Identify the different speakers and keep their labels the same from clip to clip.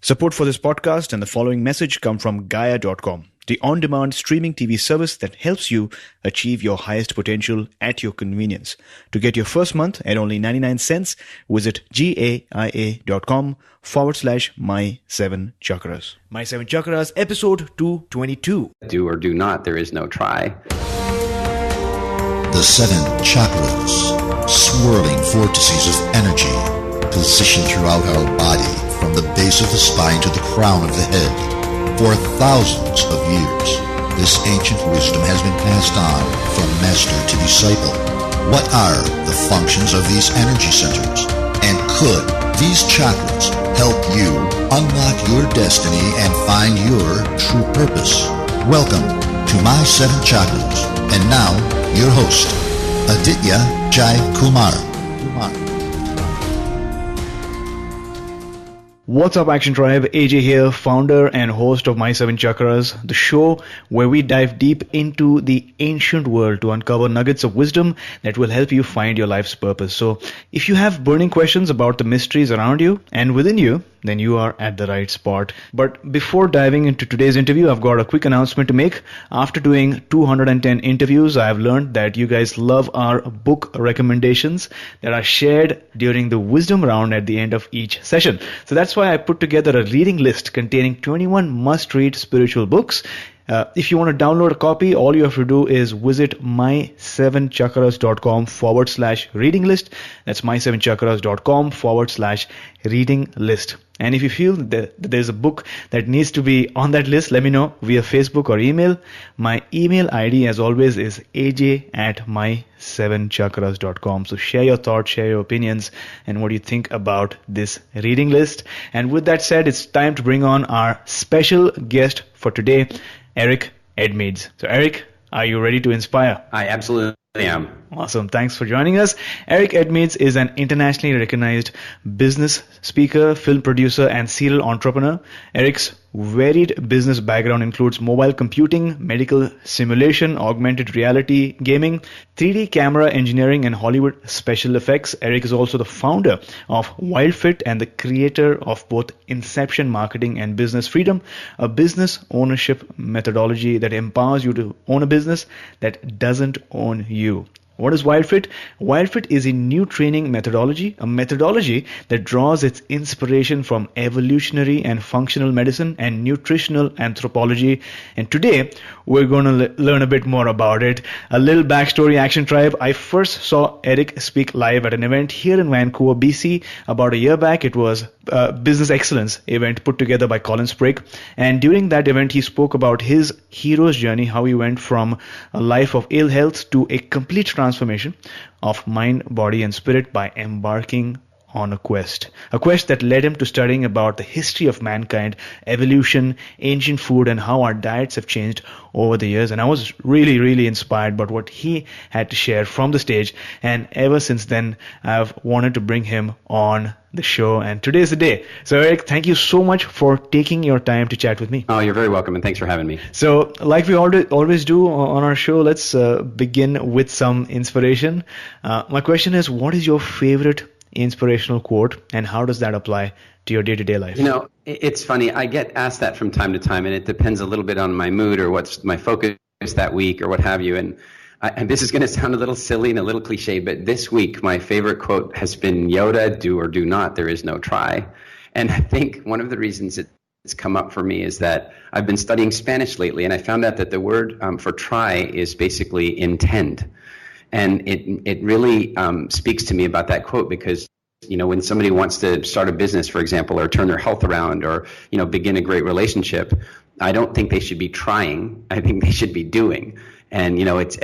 Speaker 1: Support for this podcast and the following message come from Gaia.com, the on-demand streaming TV service that helps you achieve your highest potential at your convenience. To get your first month at only 99 cents, visit gaia.com/my7chakras. My 7 Chakras, episode 222.
Speaker 2: Do or do not, there is no try.
Speaker 3: The 7 chakras, swirling vortices of energy, positioned throughout our body, from the base of the spine to the crown of the head. For thousands of years, this ancient wisdom has been passed on from master to disciple. What are the functions of these energy centers? And could these chakras help you unlock your destiny and find your true purpose? Welcome to My 7 Chakras. And now, your host, Aditya Jai Kumar.
Speaker 1: What's up, Action Tribe? AJ here, founder and host of My 7 Chakras, the show where we dive deep into the ancient world to uncover nuggets of wisdom that will help you find your life's purpose. So if you have burning questions about the mysteries around you and within you, then you are at the right spot. But before diving into today's interview, I've got a quick announcement to make. After doing 210 interviews, I've learned that you guys love our book recommendations that are shared during the wisdom round at the end of each session. So that's why I put together a reading list containing 21 must-read spiritual books. If you want to download a copy, all you have to do is visit my7chakras.com/reading list. That's my7chakras.com/reading list. And if you feel that there's a book that needs to be on that list, let me know via Facebook or email. My email ID, as always, is aj@my7chakras.com. So share your thoughts, share your opinions, and what you think about this reading list. And with that said, it's time to bring on our special guest for today, Eric Edmeades. So Eric, are you ready to inspire?
Speaker 2: I absolutely am.
Speaker 1: Awesome. Thanks for joining us. Eric Edmeades is an internationally recognized business speaker, film producer, and serial entrepreneur. Eric's varied business background includes mobile computing, medical simulation, augmented reality, gaming, 3D camera engineering, and Hollywood special effects. Eric is also the founder of WildFit and the creator of both Inception Marketing and Business Freedom, a business ownership methodology that empowers you to own a business that doesn't own you. What is WildFit? WildFit is a new training methodology, a methodology that draws its inspiration from evolutionary and functional medicine and nutritional anthropology. And today, we're going to learn a bit more about it. A little backstory, Action Tribe. I first saw Eric speak live at an event here in Vancouver, BC, about a year back. It was a business excellence event put together by Colin Sprigg. And during that event, he spoke about his hero's journey, how he went from a life of ill health to a complete transformation of mind, body, and spirit by embarking on a quest that led him to studying about the history of mankind, evolution, ancient food, and how our diets have changed over the years. And I was really inspired by what he had to share from the stage. And ever since then, I've wanted to bring him on the show, and today's the day. So Eric, thank you so much for taking your time to chat with me.
Speaker 2: Oh, you're very welcome, and thanks for having me.
Speaker 1: So like we always do on our show, let's begin with some inspiration. My question is, what is your favorite inspirational quote, and how does that apply to your day-to-day life?
Speaker 2: You know, it's funny. I get asked that from time to time, and it depends a little bit on my mood or what's my focus that week or what have you. And this is going to sound a little silly and a little cliche, but this week my favorite quote has been Yoda, do or do not, there is no try. And I think one of the reasons it's come up for me is that I've been studying Spanish lately, and I found out that the word for try is basically intend. And it really speaks to me about that quote because, you know, when somebody wants to start a business, for example, or turn their health around or, you know, begin a great relationship, I don't think they should be trying. I think they should be doing. And, you know, that's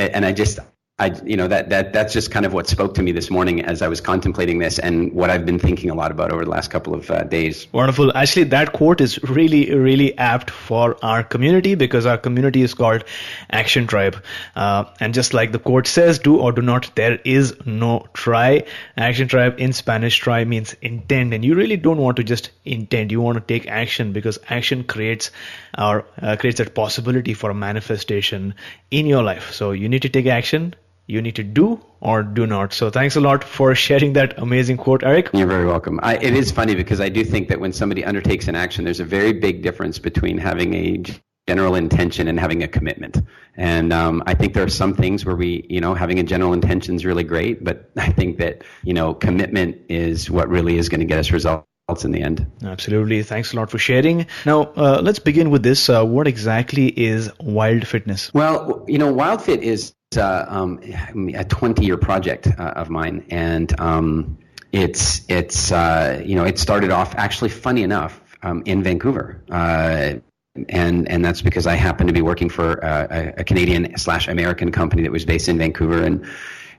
Speaker 2: just kind of what spoke to me this morning as I was contemplating this and what I've been thinking a lot about over the last couple of days.
Speaker 1: Wonderful. Actually, that quote is really apt for our community because our community is called Action Tribe. And just like the quote says, do or do not, there is no try. Action Tribe in Spanish, try means intend. And you really don't want to just intend. You want to take action because action creates that possibility for a manifestation in your life. So you need to take action. you need to do or do not. So thanks a lot for sharing that amazing quote, Eric.
Speaker 2: You're very welcome. It is funny because I do think that when somebody undertakes an action, there's a very big difference between having a general intention and having a commitment. And I think there are some things where having a general intention is really great, but I think that, commitment is what really is going to get us results in the end.
Speaker 1: Absolutely. Thanks a lot for sharing. Now, let's begin with this. What exactly is Wild Fitness?
Speaker 2: Well, WildFit is a 20-year project of mine, and it started off actually, funny enough, in Vancouver. And that's because I happened to be working for a Canadian/American company that was based in Vancouver,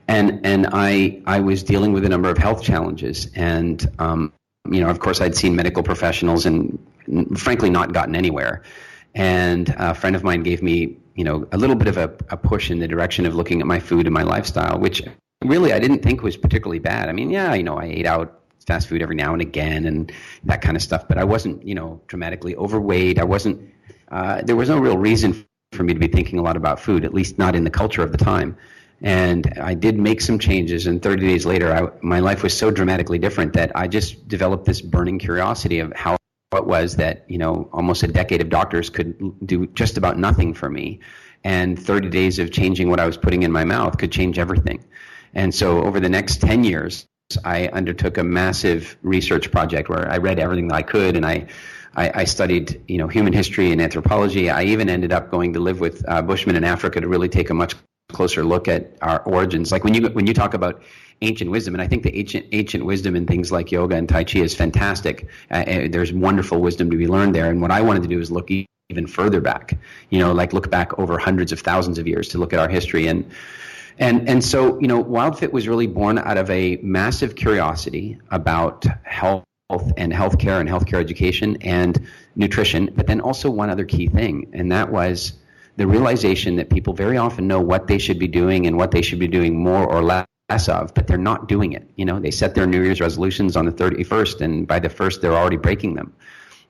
Speaker 2: and I was dealing with a number of health challenges, and of course I'd seen medical professionals and frankly not gotten anywhere. And a friend of mine gave me a little bit of a push in the direction of looking at my food and my lifestyle, which really I didn't think was particularly bad. I mean, I ate out fast food every now and again and that kind of stuff, but I wasn't, dramatically overweight. I wasn't, there was no real reason for me to be thinking a lot about food, at least not in the culture of the time. And I did make some changes, and 30 days later, my life was so dramatically different that I just developed this burning curiosity of how it was that, almost a decade of doctors could do just about nothing for me. And 30 days of changing what I was putting in my mouth could change everything. And so over the next 10 years, I undertook a massive research project where I read everything that I could, and I studied, human history and anthropology. I even ended up going to live with Bushmen in Africa to really take a much closer look at our origins. Like when you talk about ancient wisdom, and I think the ancient wisdom in things like yoga and Tai Chi is fantastic. There's wonderful wisdom to be learned there. And what I wanted to do is look even further back, look back over hundreds of thousands of years to look at our history. And so, WildFit was really born out of a massive curiosity about health and healthcare and healthcare education and nutrition, but then also one other key thing, and that was the realization that people very often know what they should be doing and what they should be doing more or less of, but they're not doing it. They set their New Year's resolutions on the 31st, and by the 1st, they're already breaking them.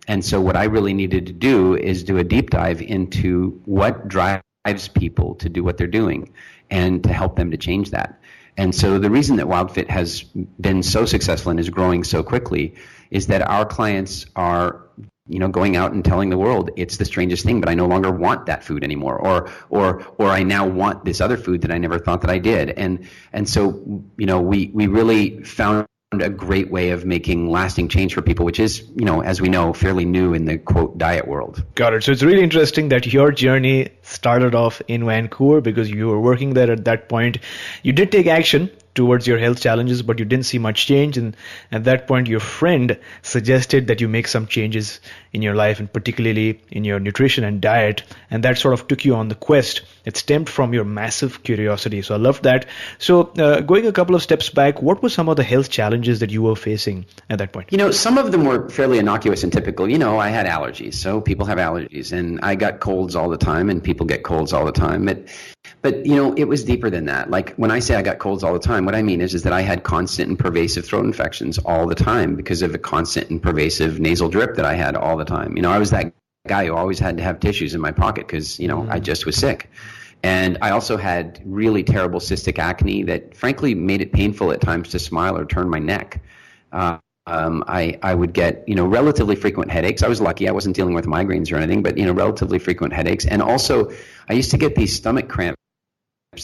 Speaker 2: And so what I really needed to do is do a deep dive into what drives people to do what they're doing and to help them to change that. And so the reason that WildFit has been so successful and is growing so quickly is that our clients are going out and telling the world it's the strangest thing, but I no longer want that food anymore, or I now want this other food that I never thought that I did. And so, we really found a great way of making lasting change for people, which is, as we know, fairly new in the quote diet world.
Speaker 1: Got it. So it's really interesting that your journey started off in Vancouver because you were working there at that point. You did take action towards your health challenges, but you didn't see much change. And at that point, your friend suggested that you make some changes in your life, and particularly in your nutrition and diet. And that sort of took you on the quest. It stemmed from your massive curiosity. So I love that. So going a couple of steps back, what were some of the health challenges that you were facing at that point?
Speaker 2: Some of them were fairly innocuous and typical. I had allergies. So people have allergies, and I got colds all the time, and people get colds all the time. But it was deeper than that. Like when I say I got colds all the time, what I mean is that I had constant and pervasive throat infections all the time because of a constant and pervasive nasal drip that I had all the time. I was that guy who always had to have tissues in my pocket because, I just was sick. And I also had really terrible cystic acne that frankly made it painful at times to smile or turn my neck. I would get, relatively frequent headaches. I was lucky. I wasn't dealing with migraines or anything, but, relatively frequent headaches. And also I used to get these stomach cramps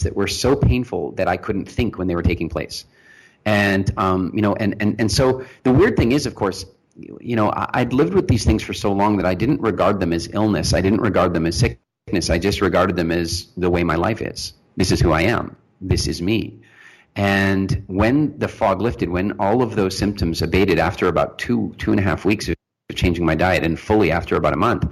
Speaker 2: that were so painful that I couldn't think when they were taking place. And, and so the weird thing is, of course, I'd lived with these things for so long that I didn't regard them as illness. I didn't regard them as sickness. I just regarded them as the way my life is. This is who I am. This is me. And when the fog lifted, when all of those symptoms abated after about two and a half weeks of changing my diet, and fully after about a month,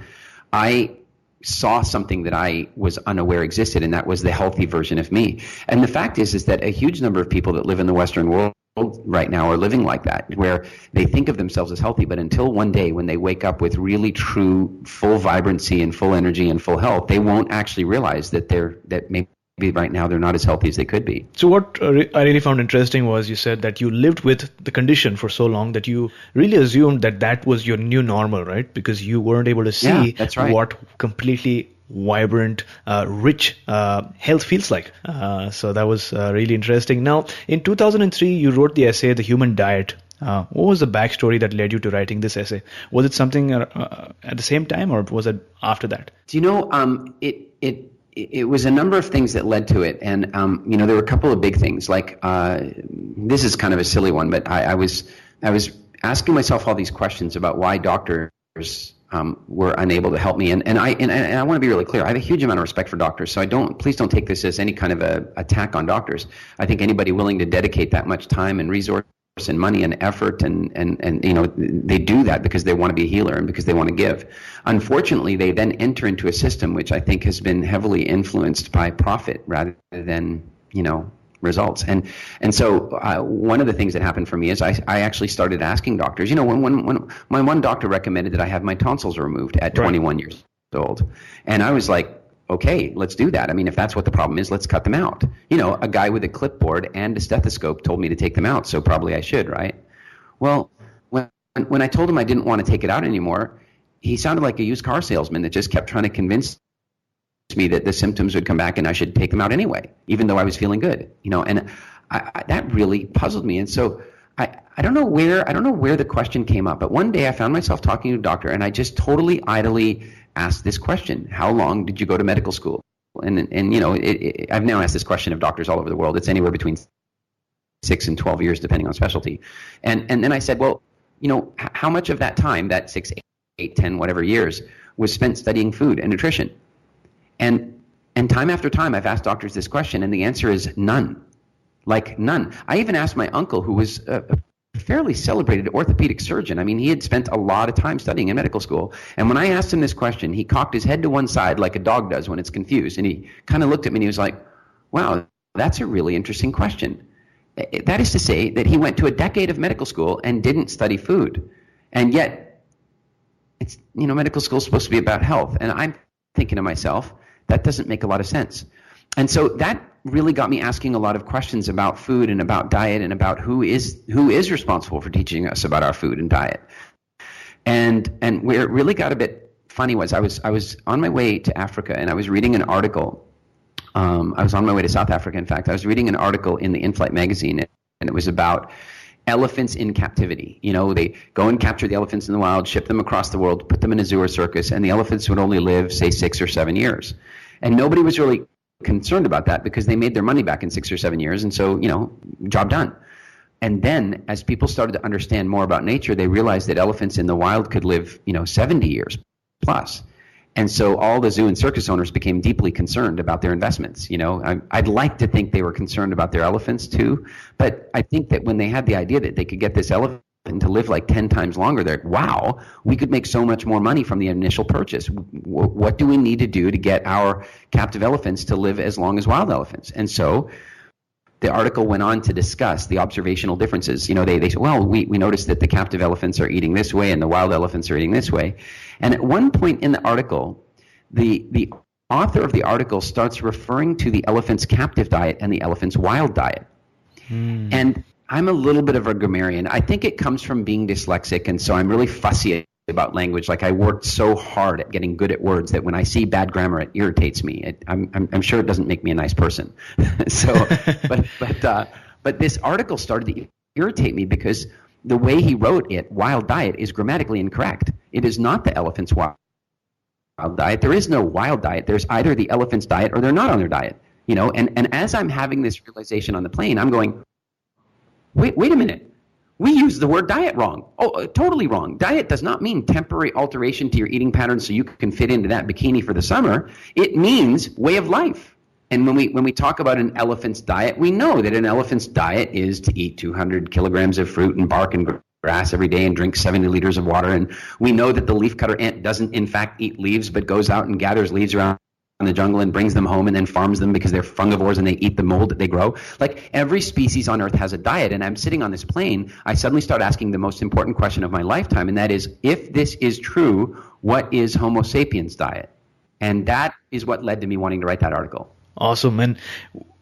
Speaker 2: I saw something that I was unaware existed, and that was the healthy version of me. And the fact is that a huge number of people that live in the Western world right now are living like that, where they think of themselves as healthy, but until one day when they wake up with really true full vibrancy and full energy and full health, they won't actually realize that maybe right now they're not as healthy as they could be.
Speaker 1: So what I really found interesting was you said that you lived with the condition for so long that you really assumed that was your new normal, right? Because you weren't able to see
Speaker 2: that's right.
Speaker 1: what completely vibrant, rich health feels like. So that was really interesting. Now, in 2003, you wrote the essay, The Human Diet. What was the backstory that led you to writing this essay? Was it something at the same time, or was it after that?
Speaker 2: Do you know, it was a number of things that led to it. And, there were a couple of big things. Like, this is kind of a silly one, but I was asking myself all these questions about why doctors were unable to help me. And I want to be really clear. I have a huge amount of respect for doctors. So please don't take this as any kind of a attack on doctors. I think anybody willing to dedicate that much time and resource and money and effort and they do that because they want to be a healer and because they want to give. Unfortunately, they then enter into a system which I think has been heavily influenced by profit rather than results. And so one of the things that happened for me is I actually started asking doctors. When my one doctor recommended that I have my tonsils removed at 21 years old, and I was like, okay, let's do that. I mean, if that's what the problem is, let's cut them out. A guy with a clipboard and a stethoscope told me to take them out, so probably I should, right? Well, when I told him I didn't want to take it out anymore, he sounded like a used car salesman that just kept trying to convince me that the symptoms would come back and I should take them out anyway, even though I was feeling good. And that really puzzled me. And so I don't know where the question came up, but one day I found myself talking to a doctor, and I just totally idly asked this question: how long did you go to medical school? And I've now asked this question of doctors all over the world. It's anywhere between 6 and 12 years, depending on specialty. And then I said, well, how much of that time, that 6, 8, 10, whatever years, was spent studying food and nutrition? And time after time, I've asked doctors this question, and the answer is none. Like none. I even asked my uncle, who was a fairly celebrated orthopedic surgeon. I mean, he had spent a lot of time studying in medical school. And when I asked him this question, he cocked his head to one side like a dog does when it's confused. And he kind of looked at me and he was like, wow, that's a really interesting question. That is to say that he went to a decade of medical school and didn't study food. And yet, it's medical school is supposed to be about health. And I'm thinking to myself, that doesn't make a lot of sense. And so that really got me asking a lot of questions about food and about diet and about who is responsible for teaching us about our food and diet. And where it really got a bit funny was I was on my way to Africa, and I was reading an article. I was on my way to South Africa, in fact. I was reading an article in the In-Flight magazine, and it was about elephants in captivity. They go and capture the elephants in the wild, ship them across the world, put them in a zoo or circus, and the elephants would only live, say, 6 or 7 years. And nobody was really concerned about that because they made their money back in 6 or 7 years, and so job done. And then as people started to understand more about nature, they realized that elephants in the wild could live 70 years plus. And so all the zoo and circus owners became deeply concerned about their investments. I'd like to think they were concerned about their elephants too, but I think that when they had the idea that they could get this elephant to live like 10 times longer, they're like, wow, we could make so much more money from the initial purchase. What do we need to do to get our captive elephants to live as long as wild elephants? And so the article went on to discuss the observational differences. They said, well, we noticed that the captive elephants are eating this way and the wild elephants are eating this way. And at one point in the article, the author of the article starts referring to the elephant's captive diet and the elephant's wild diet. And I'm a little bit of a grammarian. I think it comes from being dyslexic, and so I'm really fussy about language. Like, I worked so hard at getting good at words that when I see bad grammar, it irritates me. I'm sure it doesn't make me a nice person. But this article started to irritate me because the way he wrote it, wild diet, is grammatically incorrect. It is not the elephant's wild diet. There is no wild diet. There's either the elephant's diet or they're not on their diet. And as I'm having this realization on the plane, I'm going, wait a minute. We use the word diet wrong. Oh, totally wrong. Diet does not mean temporary alteration to your eating pattern so you can fit into that bikini for the summer. It means way of life. And when we talk about an elephant's diet, we know that an elephant's diet is to eat 200 kilograms of fruit and bark and grass every day and drink 70 liters of water. And we know that the leafcutter ant doesn't in fact eat leaves, but goes out and gathers leaves around in the jungle and brings them home and then farms them because they're fungivores and they eat the mold that they grow. Like, every species on Earth has a diet. And I'm sitting on this plane, I suddenly start asking the most important question of my lifetime, and that is, if this is true, what is Homo sapiens' diet? And that is what led to me wanting to write that article.
Speaker 1: Awesome. And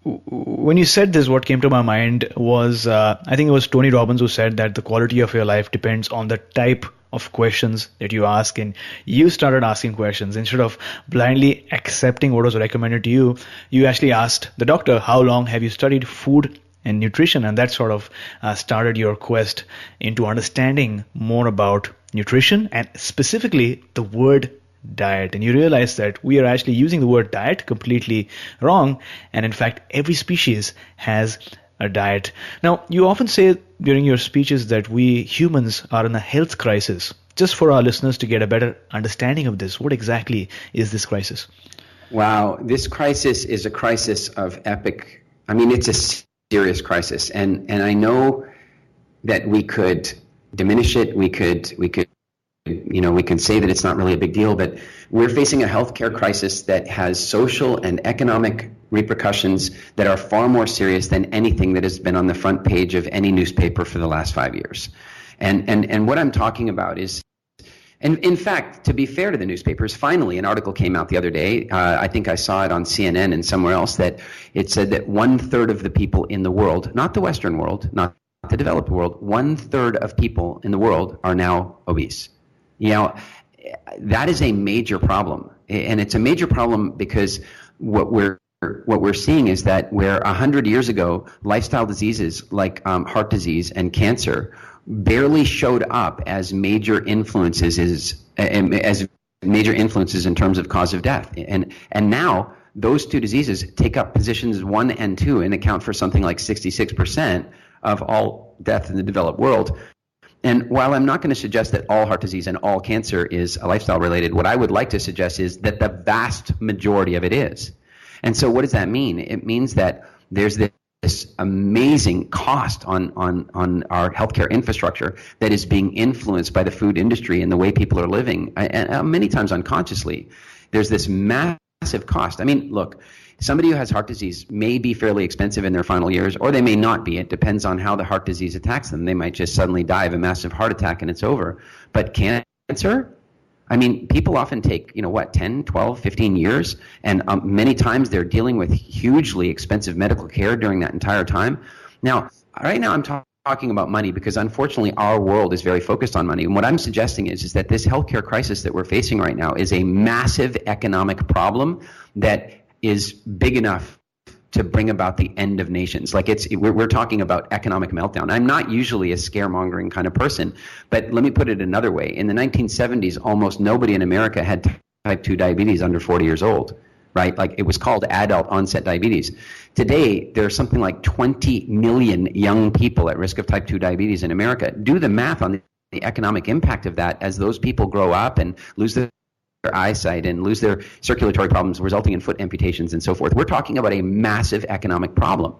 Speaker 1: when you said this, what came to my mind was, I think it was Tony Robbins who said that the quality of your life depends on the type of questions that you ask, and you started asking questions. Instead of blindly accepting what was recommended to you, you actually asked the doctor, how long have you studied food and nutrition? And that sort of started your quest into understanding more about nutrition and specifically the word diet. And you realize that we are actually using the word diet completely wrong, and in fact every species has a diet. Now, you often say during your speeches that we humans are in a health crisis. Just for our listeners to get a better understanding of this, what exactly is this crisis?
Speaker 2: Wow, this crisis is a crisis of epic, it's a serious crisis. And I know that we could diminish it, we can say that it's not really a big deal, but we're facing a healthcare crisis that has social and economic repercussions that are far more serious than anything that has been on the front page of any newspaper for the last 5 years. And what I'm talking about is, and in fact, to be fair to the newspapers, finally an article came out the other day, I think I saw it on CNN and somewhere else, that it said that 1/3 of the people in the world, not the Western world, not the developed world, 1/3 of people in the world are now obese. That is a major problem. And it's a major problem because what we're seeing is that where 100 years ago, lifestyle diseases like heart disease and cancer barely showed up as major influences in terms of cause of death. And now those two diseases take up positions 1 and 2 and account for something like 66% of all death in the developed world. And while I'm not going to suggest that all heart disease and all cancer is lifestyle related, what I would like to suggest is that the vast majority of it is. And so what does that mean? It means that there's this amazing cost on our healthcare infrastructure that is being influenced by the food industry and the way people are living, and many times unconsciously. There's this massive cost. Look, somebody who has heart disease may be fairly expensive in their final years, or they may not be. It depends on how the heart disease attacks them. They might just suddenly die of a massive heart attack and it's over. But cancer? People often take, 10, 12, 15 years, and many times they're dealing with hugely expensive medical care during that entire time. Now, right now I'm talking about money because unfortunately our world is very focused on money. And what I'm suggesting is that this healthcare crisis that we're facing right now is a massive economic problem that is big enough to bring about the end of nations. We're talking about economic meltdown. I'm not usually a scaremongering kind of person, but let me put it another way. In the 1970s, almost nobody in America had type 2 diabetes under 40 years old, right? It was called adult onset diabetes. Today, there's something like 20 million young people at risk of type 2 diabetes in America. Do the math on the economic impact of that as those people grow up and lose their eyesight and lose their circulatory problems resulting in foot amputations and so forth. We're talking about a massive economic problem.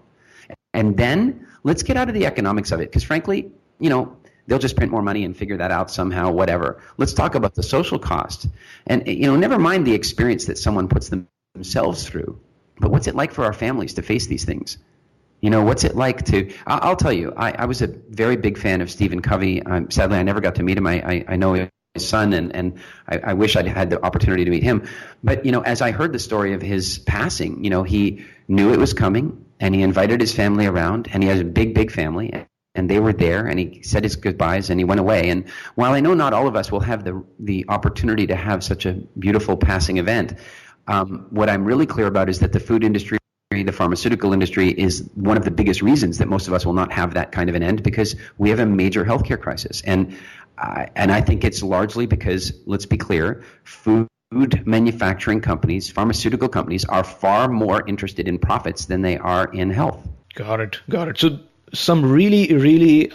Speaker 2: And then let's get out of the economics of it because frankly, they'll just print more money and figure that out somehow, whatever. Let's talk about the social cost. And never mind the experience that someone puts themselves through, but what's it like for our families to face these things? What's it like to, I'll tell you, I was a very big fan of Stephen Covey. Sadly, I never got to meet him. I know his son, and I wish I'd had the opportunity to meet him. But, as I heard the story of his passing, he knew it was coming, and he invited his family around, and he has a big, big family, and they were there, and he said his goodbyes, and he went away. And while I know not all of us will have the opportunity to have such a beautiful passing event, what I'm really clear about is that the food industry, the pharmaceutical industry is one of the biggest reasons that most of us will not have that kind of an end because we have a major healthcare crisis. And I think it's largely because, let's be clear, food manufacturing companies, pharmaceutical companies are far more interested in profits than they are in health.
Speaker 1: Got it. So some really, really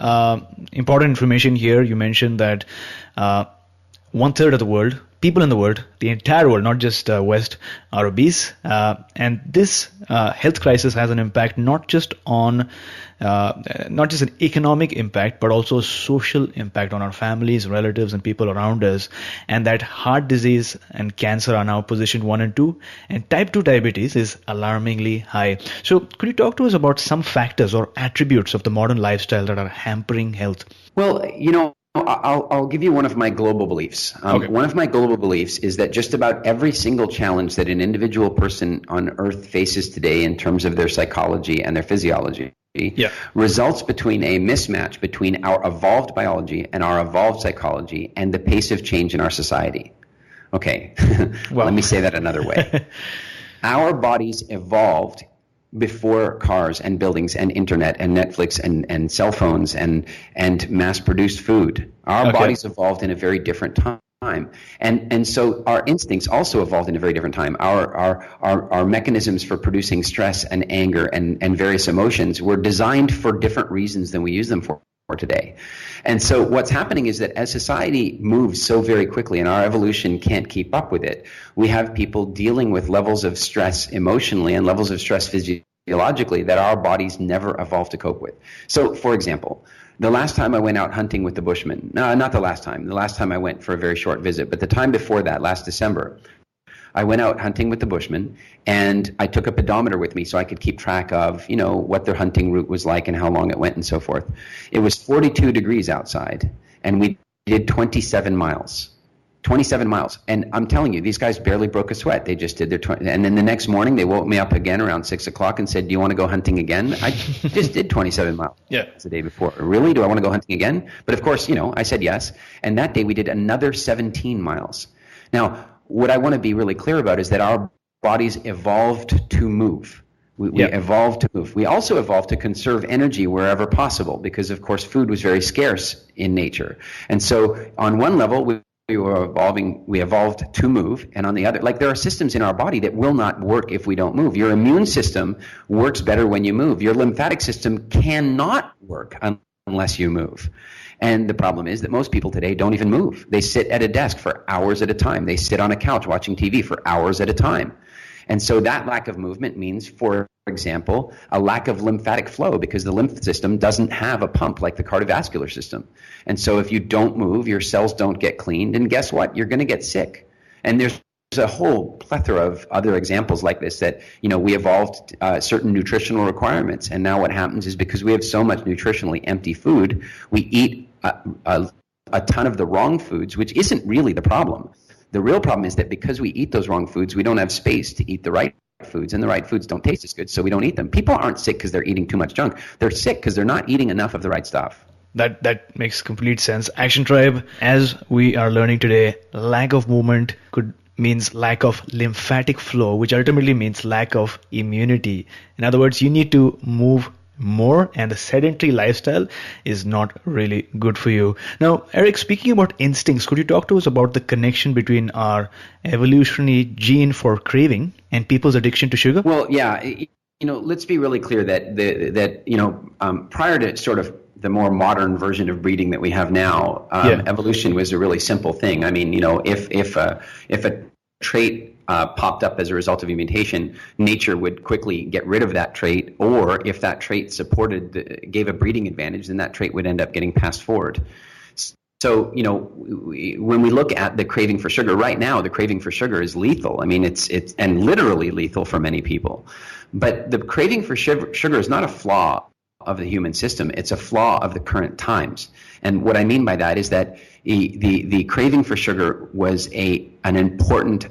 Speaker 1: important information here. You mentioned that 1/3 of the world, people in the world, the entire world, not just West, are obese. And this health crisis has an impact not just on not just an economic impact, but also a social impact on our families, relatives, and people around us. And that heart disease and cancer are now positioned 1 and 2, and type 2 diabetes is alarmingly high. So could you talk to us about some factors or attributes of the modern lifestyle that are hampering health?
Speaker 2: Well, I'll give you one of my global beliefs.
Speaker 1: Okay.
Speaker 2: One of my global beliefs is that just about every single challenge that an individual person on earth faces today in terms of their psychology and their physiology results between a mismatch between our evolved biology and our evolved psychology and the pace of change in our society. Okay, let me say that another way. Our bodies evolved before cars and buildings and internet and Netflix and cell phones and mass-produced food. Our bodies evolved in a very different time. And so our instincts also evolved in a very different time. Our mechanisms for producing stress and anger and various emotions were designed for different reasons than we use them for today. And so what's happening is that as society moves so very quickly and our evolution can't keep up with it, we have people dealing with levels of stress emotionally and levels of stress physiologically that our bodies never evolved to cope with. So, for example, the last time I went out hunting with the Bushmen, no, not the last time I went for a very short visit, but the time before that, last December, I went out hunting with the Bushmen, and I took a pedometer with me so I could keep track of, what their hunting route was like and how long it went and so forth. It was 42 degrees outside, and we did 27 miles. 27 miles. And I'm telling you, these guys barely broke a sweat. They just did their 20. And then the next morning, they woke me up again around 6 o'clock and said, do you want to go hunting again? I just did 27 miles the day before. Really? Do I want to go hunting again? But of course, I said yes. And that day we did another 17 miles. Now, what I want to be really clear about is that our bodies evolved to move. We evolved to move. We also evolved to conserve energy wherever possible because, of course, food was very scarce in nature. And so on one level, we evolved to move, and on the other, there are systems in our body that will not work if we don't move. Your immune system works better when you move. Your lymphatic system cannot work unless you move. And the problem is that most people today don't even move. They sit at a desk for hours at a time. They sit on a couch watching TV for hours at a time. And so that lack of movement means, for example, a lack of lymphatic flow because the lymph system doesn't have a pump like the cardiovascular system. And so if you don't move, your cells don't get cleaned, and guess what? You're going to get sick. And there's a whole plethora of other examples like this that, we evolved certain nutritional requirements. And now what happens is because we have so much nutritionally empty food, we eat a ton of the wrong foods, which isn't really the problem. The real problem is that because we eat those wrong foods, we don't have space to eat the right foods, and the right foods don't taste as good, so we don't eat them. People aren't sick because they're eating too much junk. They're sick because they're not eating enough of the right stuff.
Speaker 1: That makes complete sense. Action Tribe, as we are learning today, lack of movement means lack of lymphatic flow, which ultimately means lack of immunity. In other words, you need to move more, and the sedentary lifestyle is not really good for you. Now, Eric, speaking about instincts, could you talk to us about the connection between our evolutionary gene for craving and people's addiction to sugar?
Speaker 2: Well, yeah, let's be really clear that prior to sort of the more modern version of breeding that we have now, evolution was a really simple thing. I mean, if a trait popped up as a result of a mutation, nature would quickly get rid of that trait, or if that trait gave a breeding advantage, then that trait would end up getting passed forward. So, when we look at the craving for sugar right now, the craving for sugar is lethal. I mean, it's and literally lethal for many people. But the craving for sugar is not a flaw of the human system. It's a flaw of the current times. And what I mean by that is that the craving for sugar was an important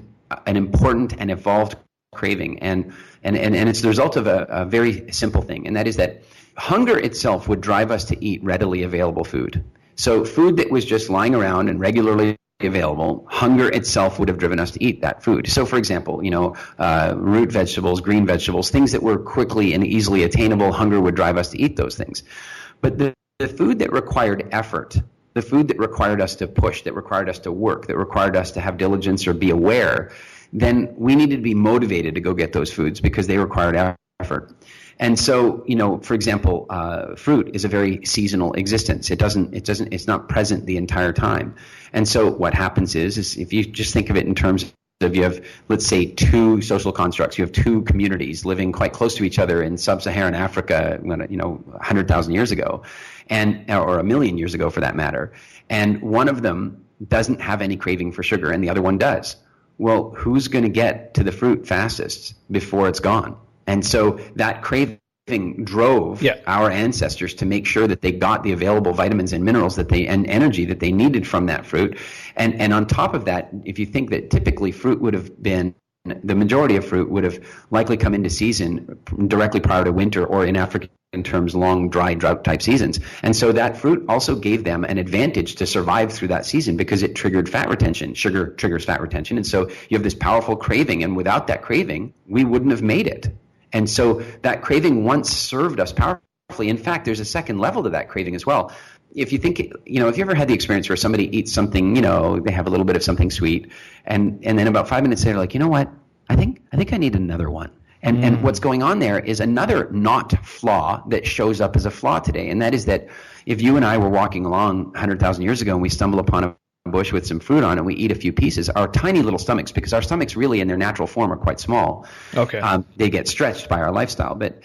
Speaker 2: and evolved craving, and it's the result of a very simple thing, and that is that hunger itself would drive us to eat readily available food. So food that was just lying around and regularly available, hunger itself would have driven us to eat that food. So for example, root vegetables, green vegetables, things that were quickly and easily attainable, hunger would drive us to eat those things. But the food that required effort, the food that required us to push, that required us to work, that required us to have diligence or be aware, then we needed to be motivated to go get those foods because they required effort. And so, for example, fruit is a very seasonal existence. It's not present the entire time. And so what happens is if you just think of it in terms of you have, let's say, two social constructs. You have two communities living quite close to each other in sub-Saharan Africa, 100,000 years ago, or a million years ago for that matter. And one of them doesn't have any craving for sugar, and the other one does. Well, who's going to get to the fruit fastest before it's gone? And so that craving drove our ancestors to make sure that they got the available vitamins and minerals and energy that they needed from that fruit. And on top of that, if you think that typically fruit would have been the majority of fruit would have likely come into season directly prior to winter, or in African terms, long, dry, drought-type seasons. And so that fruit also gave them an advantage to survive through that season because it triggered fat retention. Sugar triggers fat retention. And so you have this powerful craving, and without that craving, we wouldn't have made it. And so that craving once served us powerfully. In fact, there's a second level to that craving as well. If you think, if you ever had the experience where somebody eats something, they have a little bit of something sweet, and then about 5 minutes later, like, you know what, I think I need another one. And what's going on there is another not flaw that shows up as a flaw today. And that is that if you and I were walking along 100,000 years ago and we stumble upon a bush with some fruit on it, and we eat a few pieces, our tiny little stomachs, because our stomachs really in their natural form are quite small.
Speaker 1: Okay.
Speaker 2: They get stretched by our lifestyle. But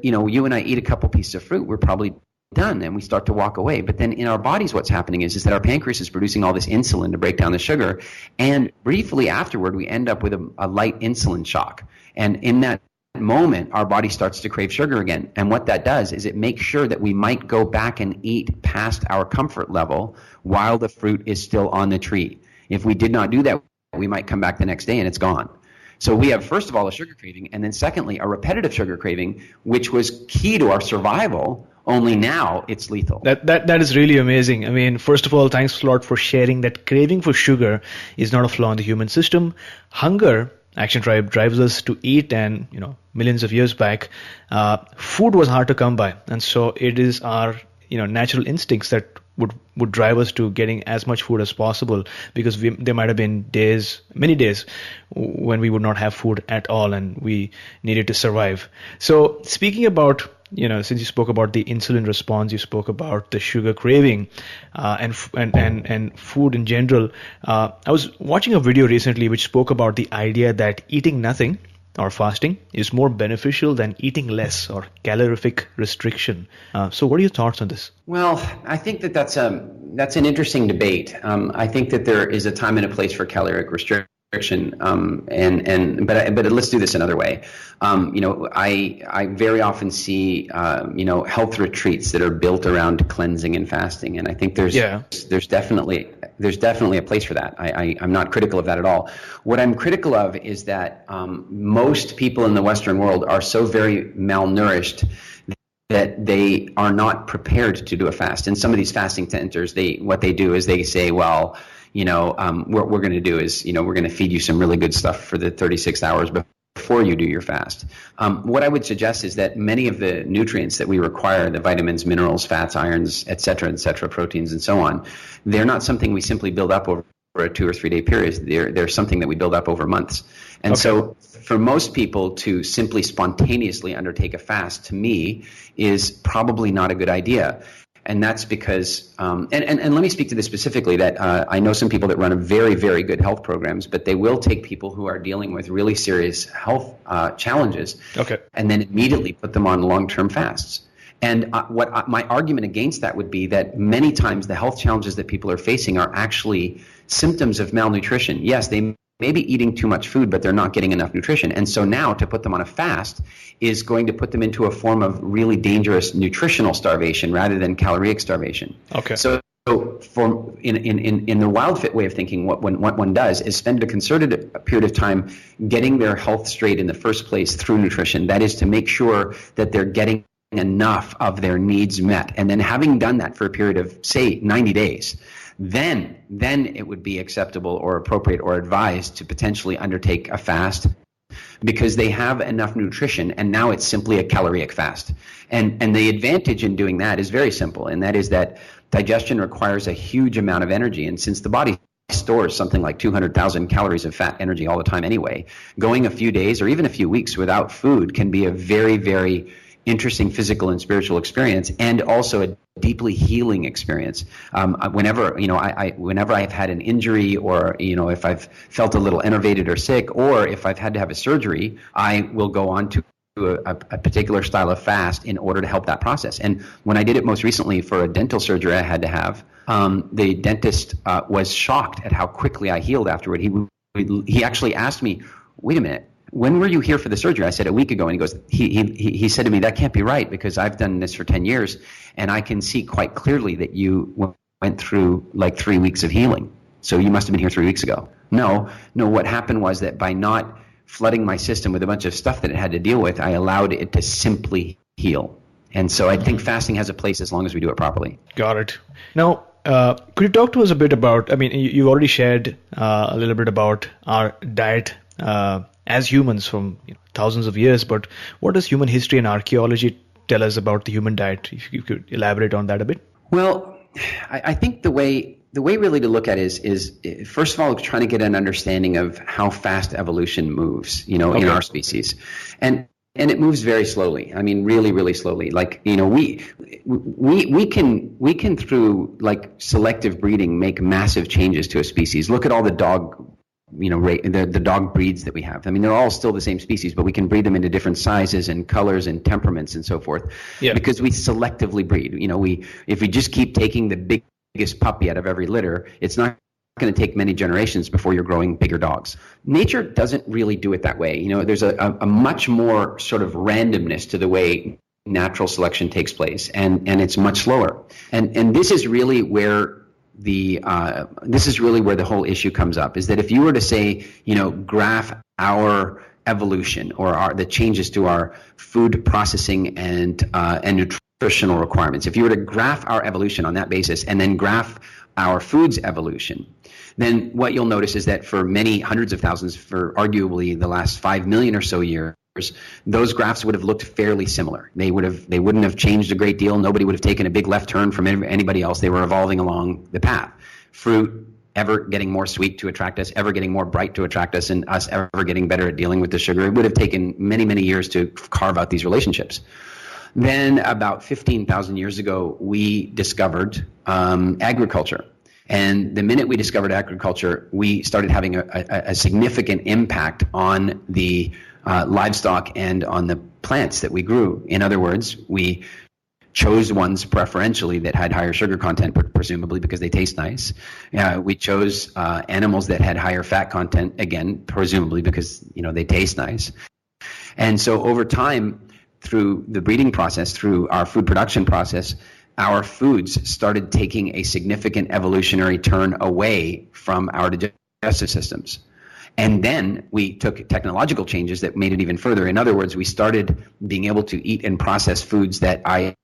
Speaker 2: you and I eat a couple pieces of fruit, we're probably done, and we start to walk away. But then in our bodies, what's happening is that our pancreas is producing all this insulin to break down the sugar, and briefly afterward we end up with a light insulin shock. And in that moment, our body starts to crave sugar again. And what that does is it makes sure that we might go back and eat past our comfort level while the fruit is still on the tree. If we did not do that, we might come back the next day and it's gone. So we have, first of all, a sugar craving, and then secondly, a repetitive sugar craving, which was key to our survival, only now it's lethal.
Speaker 1: That is really amazing. I mean, first of all, thanks a lot for sharing that craving for sugar is not a flaw in the human system. Hunger, Action Tribe, drives us to eat, and millions of years back, food was hard to come by, and so it is our natural instincts that would drive us to getting as much food as possible, because there might have been many days when we would not have food at all and we needed to survive. So speaking about, since you spoke about the insulin response, you spoke about the sugar craving, and food in general. I was watching a video recently which spoke about the idea that eating nothing or fasting is more beneficial than eating less, or calorific restriction. So what are your thoughts on this?
Speaker 2: Well, I think that's an interesting debate. I think that there is a time and a place for caloric restriction. But let's do this another way. I very often see health retreats that are built around cleansing and fasting, and I think there's definitely a place for that. I'm not critical of that at all. What I'm critical of is that most people in the Western world are so very malnourished that they are not prepared to do a fast. And some of these fasting centers, what they do is they say, well, what we're going to do is, we're going to feed you some really good stuff for the 36 hours before you do your fast. What I would suggest is that many of the nutrients that we require, the vitamins, minerals, fats, irons, et cetera, proteins, and so on, they're not something we simply build up over a 2 or 3 day period. They're something that we build up over months. And so for most people to simply spontaneously undertake a fast, to me, is probably not a good idea. And that's because, and let me speak to this specifically, that I know some people that run very, very good health programs, but they will take people who are dealing with really serious health challenges, and then immediately put them on long-term fasts. And my argument against that would be that many times the health challenges that people are facing are actually symptoms of malnutrition. Yes, they may be eating too much food, but they're not getting enough nutrition. And so now to put them on a fast is going to put them into a form of really dangerous nutritional starvation rather than caloric starvation.
Speaker 1: Okay.
Speaker 2: So for in the WildFit way of thinking, what one does is spend a concerted period of time getting their health straight in the first place through nutrition. That is to make sure that they're getting enough of their needs met. And then having done that for a period of, say, 90 days, then it would be acceptable or appropriate or advised to potentially undertake a fast, because they have enough nutrition, and now it's simply a caloric fast. And the advantage in doing that is very simple, and that is that digestion requires a huge amount of energy, and since the body stores something like 200,000 calories of fat energy all the time anyway, going a few days or even a few weeks without food can be a very, very interesting physical and spiritual experience, and also a deeply healing experience. Whenever I've had an injury, or if I've felt a little enervated or sick, or if I've had to have a surgery, I will go on to a particular style of fast in order to help that process. And when I did it most recently for a dental surgery I had to have, the dentist was shocked at how quickly I healed afterward. He actually asked me, "Wait a minute, when were you here for the surgery?" I said, "A week ago." And he goes, he said to me, "That can't be right, because I've done this for 10 years and I can see quite clearly that you went through like 3 weeks of healing. So you must have been here 3 weeks ago." No, what happened was that by not flooding my system with a bunch of stuff that it had to deal with, I allowed it to simply heal. And so I think fasting has a place as long as we do it properly.
Speaker 1: Got it. Now, could you talk to us a bit about, I mean, you've already shared a little bit about our diet as humans from thousands of years, but what does human history and archaeology tell us about the human diet? If you could elaborate on that a bit.
Speaker 2: Well, I think the way really to look at it is first of all, trying to get an understanding of how fast evolution moves, in our species. And it moves very slowly. I mean, really, really slowly. Like, we can through like selective breeding make massive changes to a species. Look at all the dog, the dog breeds that we have. I mean, they're all still the same species, but we can breed them into different sizes and colors and temperaments and so forth. Yeah. Because we selectively breed. If we just keep taking the biggest puppy out of every litter, it's not going to take many generations before you're growing bigger dogs. Nature doesn't really do it that way. There's a much more sort of randomness to the way natural selection takes place, and it's much slower. And this is really where the whole issue comes up, is that if you were to say, graph our evolution or the changes to our food processing and nutritional requirements, if you were to graph our evolution on that basis and then graph our food's evolution, then what you'll notice is that for many hundreds of thousands, for arguably the last 5 million or so years, those graphs would have looked fairly similar. They wouldn't have changed a great deal. Nobody would have taken a big left turn from anybody else. They were evolving along the path. Fruit ever getting more sweet to attract us, ever getting more bright to attract us, and us ever getting better at dealing with the sugar. It would have taken many, many years to carve out these relationships. Then about 15,000 years ago, we discovered agriculture. And the minute we discovered agriculture, we started having a significant impact on the livestock and on the plants that we grew. In other words, we chose ones preferentially that had higher sugar content, presumably because they taste nice. We chose animals that had higher fat content, again, presumably because they taste nice. And so over time, through the breeding process, through our food production process, our foods started taking a significant evolutionary turn away from our digestive systems. And then we took technological changes that made it even further. In other words, we started being able to eat and process foods that our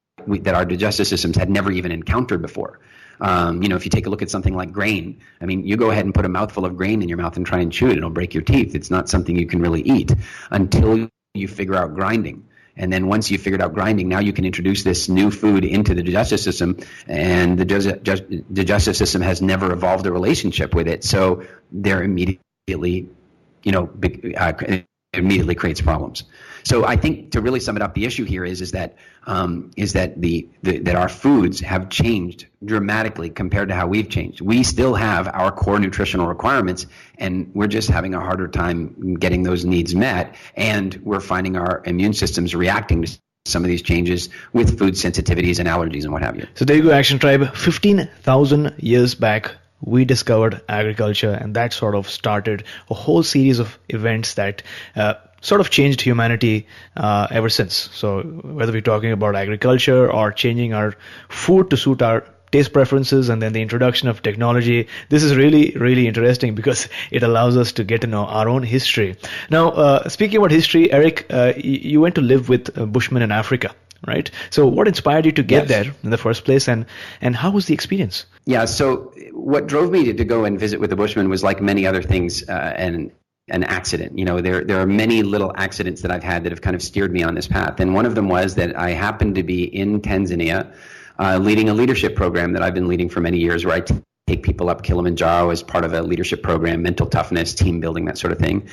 Speaker 2: digestive systems had never even encountered before. If you take a look at something like grain, I mean, you go ahead and put a mouthful of grain in your mouth and try and chew it, it'll break your teeth. It's not something you can really eat until you figure out grinding. And then once you figured out grinding, now you can introduce this new food into the digestive system, and the digestive system has never evolved a relationship with it. So they're immediately creates problems. So I think to really sum it up, the issue here is that our foods have changed dramatically compared to how we've changed. We still have our core nutritional requirements, and we're just having a harder time getting those needs met, and we're finding our immune systems reacting to some of these changes with food sensitivities and allergies and what have you.
Speaker 1: So there you go, Action Tribe. 15,000 years back, we discovered agriculture, and that sort of started a whole series of events that sort of changed humanity ever since. So whether we're talking about agriculture or changing our food to suit our taste preferences, and then the introduction of technology, this is really, really interesting because it allows us to get to know our own history. Now, speaking about history, Eric, you went to live with Bushmen in Africa, right? So what inspired you to get there in the first place, and how was the experience?
Speaker 2: Yeah, so what drove me to go and visit with the Bushmen was, like many other things, an accident. There are many little accidents that I've had that have kind of steered me on this path. And one of them was that I happened to be in Tanzania leading a leadership program that I've been leading for many years, where I take people up Kilimanjaro as part of a leadership program, mental toughness, team building, that sort of thing.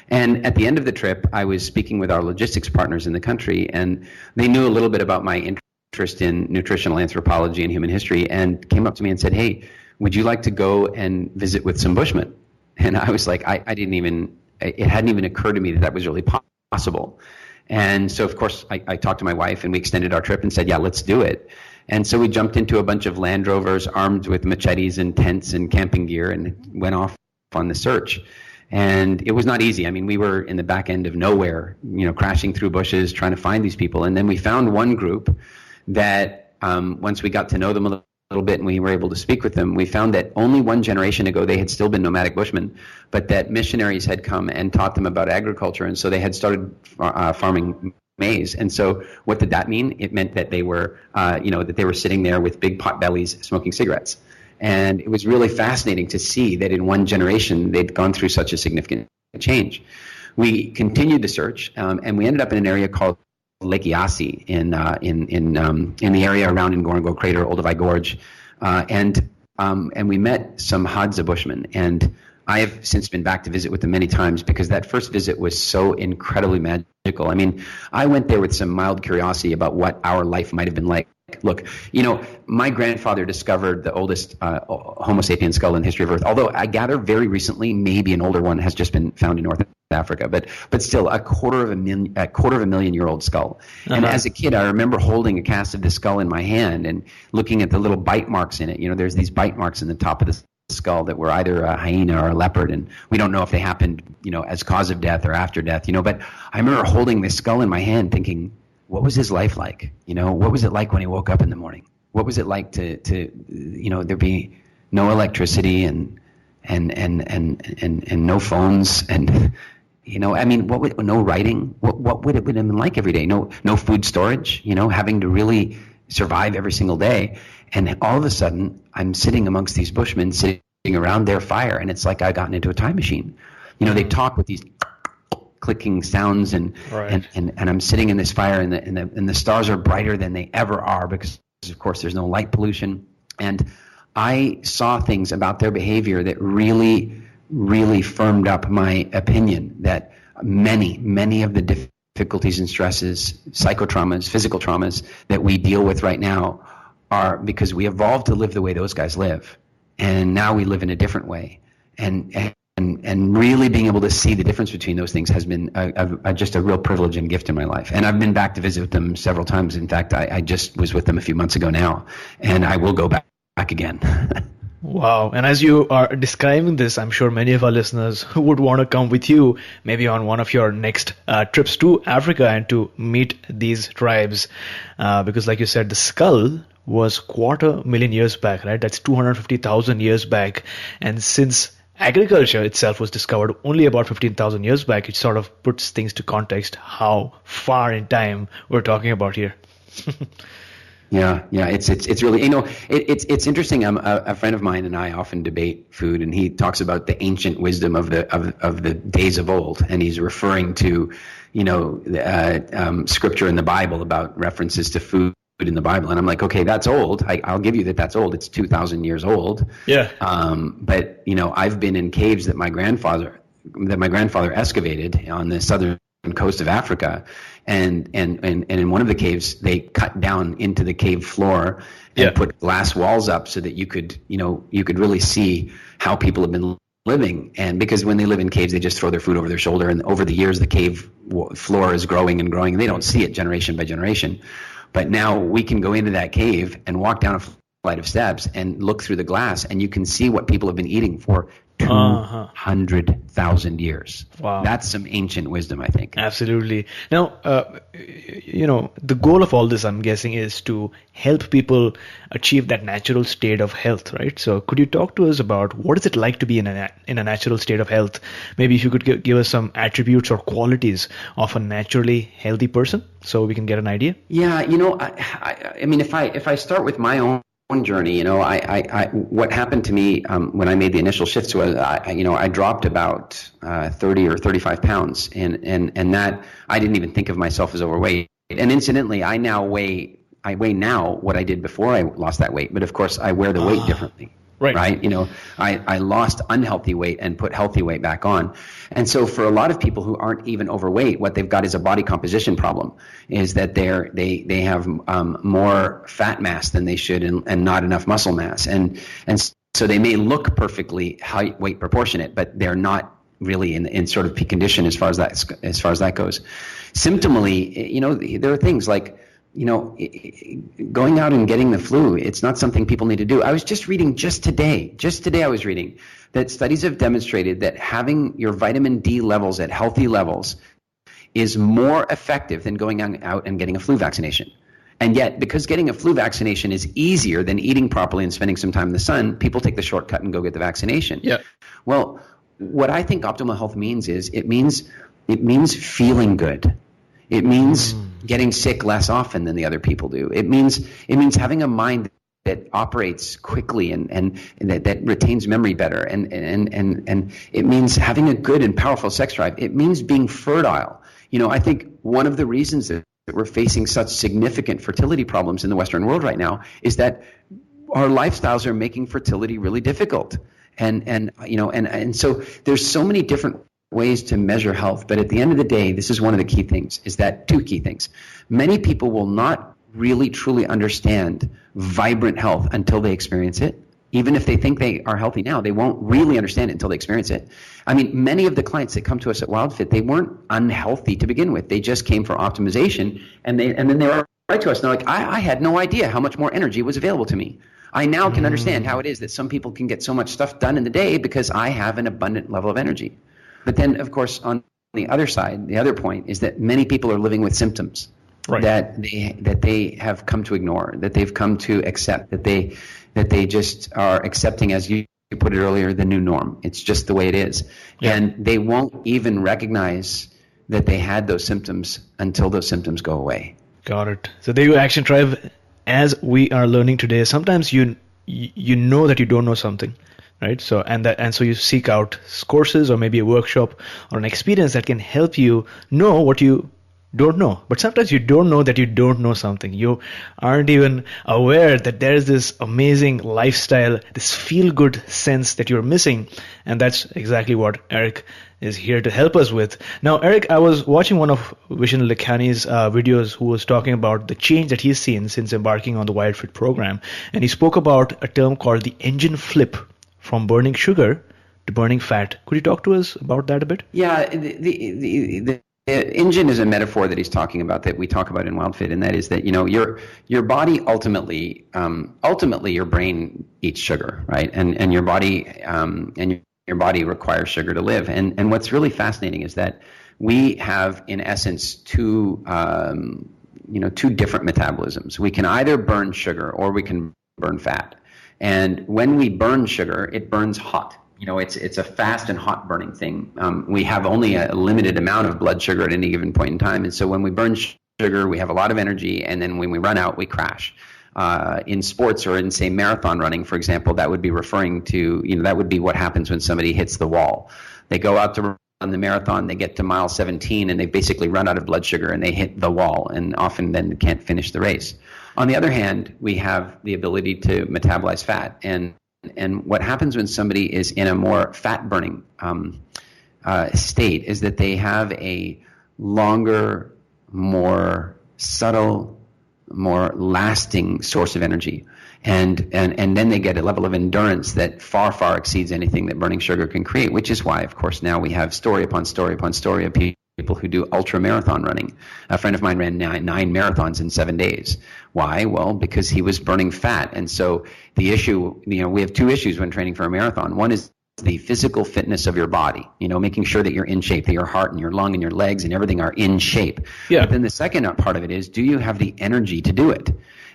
Speaker 2: And at the end of the trip, I was speaking with our logistics partners in the country, and they knew a little bit about my interest in nutritional anthropology and human history, and came up to me and said, "Hey, would you like to go and visit with some Bushmen?" And I was like, it hadn't even occurred to me that was really possible. And so, of course, I talked to my wife, and we extended our trip and said, yeah, let's do it. And so we jumped into a bunch of Land Rovers armed with machetes and tents and camping gear and went off on the search. And it was not easy. I mean, we were in the back end of nowhere, crashing through bushes, trying to find these people. And then we found one group that once we got to know them a little bit and we were able to speak with them, we found that only one generation ago they had still been nomadic Bushmen, but that missionaries had come and taught them about agriculture, and so they had started farming maize. And so what did that mean? It meant that they were, that they were sitting there with big pot bellies smoking cigarettes. And it was really fascinating to see that in one generation they'd gone through such a significant change. We continued the search, and we ended up in an area called Lake Eyasi in the area around Ngorongoro Crater, Olduvai Gorge, and we met some Hadza Bushmen. And I have since been back to visit with them many times because that first visit was so incredibly magical. I mean, I went there with some mild curiosity about what our life might have been like. Look, my grandfather discovered the oldest Homo sapien skull in the history of Earth, although I gather very recently maybe an older one has just been found in North Africa, but still a quarter of a million year old skull. Uh-huh. And as a kid, I remember holding a cast of this skull in my hand and looking at the little bite marks in it. There's these bite marks in the top of the skull that were either a hyena or a leopard, and we don't know if they happened, as cause of death or after death, but I remember holding this skull in my hand thinking, what was his life like? What was it like when he woke up in the morning? What was it like to there be no electricity and no phones and no writing? What would it have been like every day? No food storage, having to really survive every single day. And all of a sudden I'm sitting amongst these Bushmen sitting around their fire, and it's like I gotten into a time machine. They talk with these clicking sounds and I'm sitting in this fire and the stars are brighter than they ever are because of course there's no light pollution. And I saw things about their behavior that really, really firmed up my opinion that many of the difficulties and stresses, psychotraumas, physical traumas that we deal with right now are because we evolved to live the way those guys live. And now we live in a different way. And really being able to see the difference between those things has been just a real privilege and gift in my life. And I've been back to visit with them several times. In fact, I just was with them a few months ago now, and I will go back again.
Speaker 1: Wow. And as you are describing this, I'm sure many of our listeners would want to come with you maybe on one of your next trips to Africa and to meet these tribes. Because like you said, the skull was 250,000 years back, right? That's 250,000 years back. And since agriculture itself was discovered only about 15,000 years back, it sort of puts things to context how far in time we're talking about here.
Speaker 2: Yeah, it's really, it's interesting. A friend of mine and I often debate food, and he talks about the ancient wisdom of the days of old, and he's referring to, scripture in the Bible about references to food in the Bible, and I'm like, okay, that's old. I'll give you that's old. It's 2,000 years old. Yeah. But I've been in caves that my grandfather excavated on the southern coast of Africa, and in one of the caves they cut down into the cave floor and put glass walls up so that you could really see how people have been living. And because when they live in caves, they just throw their food over their shoulder, and over the years the cave floor is growing and growing, and they don't see it generation by generation. But now we can go into that cave and walk down a flight of steps and look through the glass, and you can see what people have been eating for 200,000 years. Wow. That's some ancient wisdom, I think.
Speaker 1: Absolutely. Now, the goal of all this, I'm guessing, is to help people achieve that natural state of health, right? So could you talk to us about what is it like to be in a natural state of health? Maybe if you could give us some attributes or qualities of a naturally healthy person so we can get an idea.
Speaker 2: Yeah, I mean, if I start with my own journey, what happened to me when I made the initial shifts was, I dropped about 30 or 35 pounds, and that I didn't even think of myself as overweight. And incidentally, I weigh now what I did before I lost that weight, but of course I wear the weight differently. Right. I lost unhealthy weight and put healthy weight back on. And so for a lot of people who aren't even overweight, what they've got is a body composition problem, is that they have more fat mass than they should and not enough muscle mass. And so they may look perfectly height weight proportionate, but they're not really in sort of peak condition as far as that goes. Symptomally, there are things like, going out and getting the flu, it's not something people need to do. I was just reading just today I was reading that studies have demonstrated that having your vitamin D levels at healthy levels is more effective than going out and getting a flu vaccination. And yet, because getting a flu vaccination is easier than eating properly and spending some time in the sun, people take the shortcut and go get the vaccination.
Speaker 1: Yeah.
Speaker 2: Well, what I think optimal health means is it means feeling good. It means getting sick less often than the other people do. It means having a mind that operates quickly and that retains memory better. And it means having a good and powerful sex drive. It means being fertile. I think one of the reasons that we're facing such significant fertility problems in the Western world right now is that our lifestyles are making fertility really difficult. And so there's so many different ways to measure health. But at the end of the day, this is one of the key things, is that two key things. Many people will not really truly understand vibrant health until they experience it. Even if they think they are healthy now, they won't really understand it until they experience it. I mean, many of the clients that come to us at WildFit, they weren't unhealthy to begin with. They just came for optimization, and then they were right to us. And they're like, I had no idea how much more energy was available to me. I now can understand how it is that some people can get so much stuff done in the day because I have an abundant level of energy. But then, of course, on the other side, the other point is that many people are living with symptoms. Right. that they have come to ignore, that they've come to accept, that they just are accepting, as you put it earlier, the new norm. It's just the way it is. Yeah. And they won't even recognize that they had those symptoms until those symptoms go away. Got it. So there you go, Action Tribe. As we are learning today, sometimes you know that you don't know something, right? So so you seek out courses or maybe a workshop or an experience that can help you know what you don't know. But sometimes you don't know that you don't know something. You aren't even aware that there is this amazing lifestyle, this feel-good sense that you're missing. And that's exactly what Eric is here to help us with. Now, Eric, I was watching one of Vishen Lakhani's videos, who was talking about the change that he's seen since embarking on the WildFit program. And he spoke about a term called the engine flip, from burning sugar to burning fat. Could you talk to us about that a bit? Yeah, the engine is a metaphor that he's talking about, that we talk about in WildFit, and that is that your body ultimately your brain eats sugar, right? And your body requires sugar to live. And what's really fascinating is that we have, in essence, two different metabolisms. We can either burn sugar or we can burn fat. And when we burn sugar, it burns hot. It's a fast and hot burning thing. We have only a limited amount of blood sugar at any given point in time. And so when we burn sugar, we have a lot of energy. And then when we run out, we crash. In sports or in, say, marathon running, for example, that would be referring to, that would be what happens when somebody hits the wall. They go out to run the marathon, they get to mile 17, and they basically run out of blood sugar and they hit the wall, and often then can't finish the race. On the other hand, we have the ability to metabolize fat. And what happens when somebody is in a more fat-burning state is that they have a longer, more subtle, more lasting source of energy. And then they get a level of endurance that far, far exceeds anything that burning sugar can create, which is why, of course, now we have story upon story upon story of people who do ultra marathon running. A friend of mine ran 9 marathons in 7 days. Why? Well, because he was burning fat. And so the issue, we have two issues when training for a marathon. One is the physical fitness of your body, making sure that you're in shape, that your heart and your lung and your legs and everything are in shape. Yeah. But then the second part of it is, do you have the energy to do it?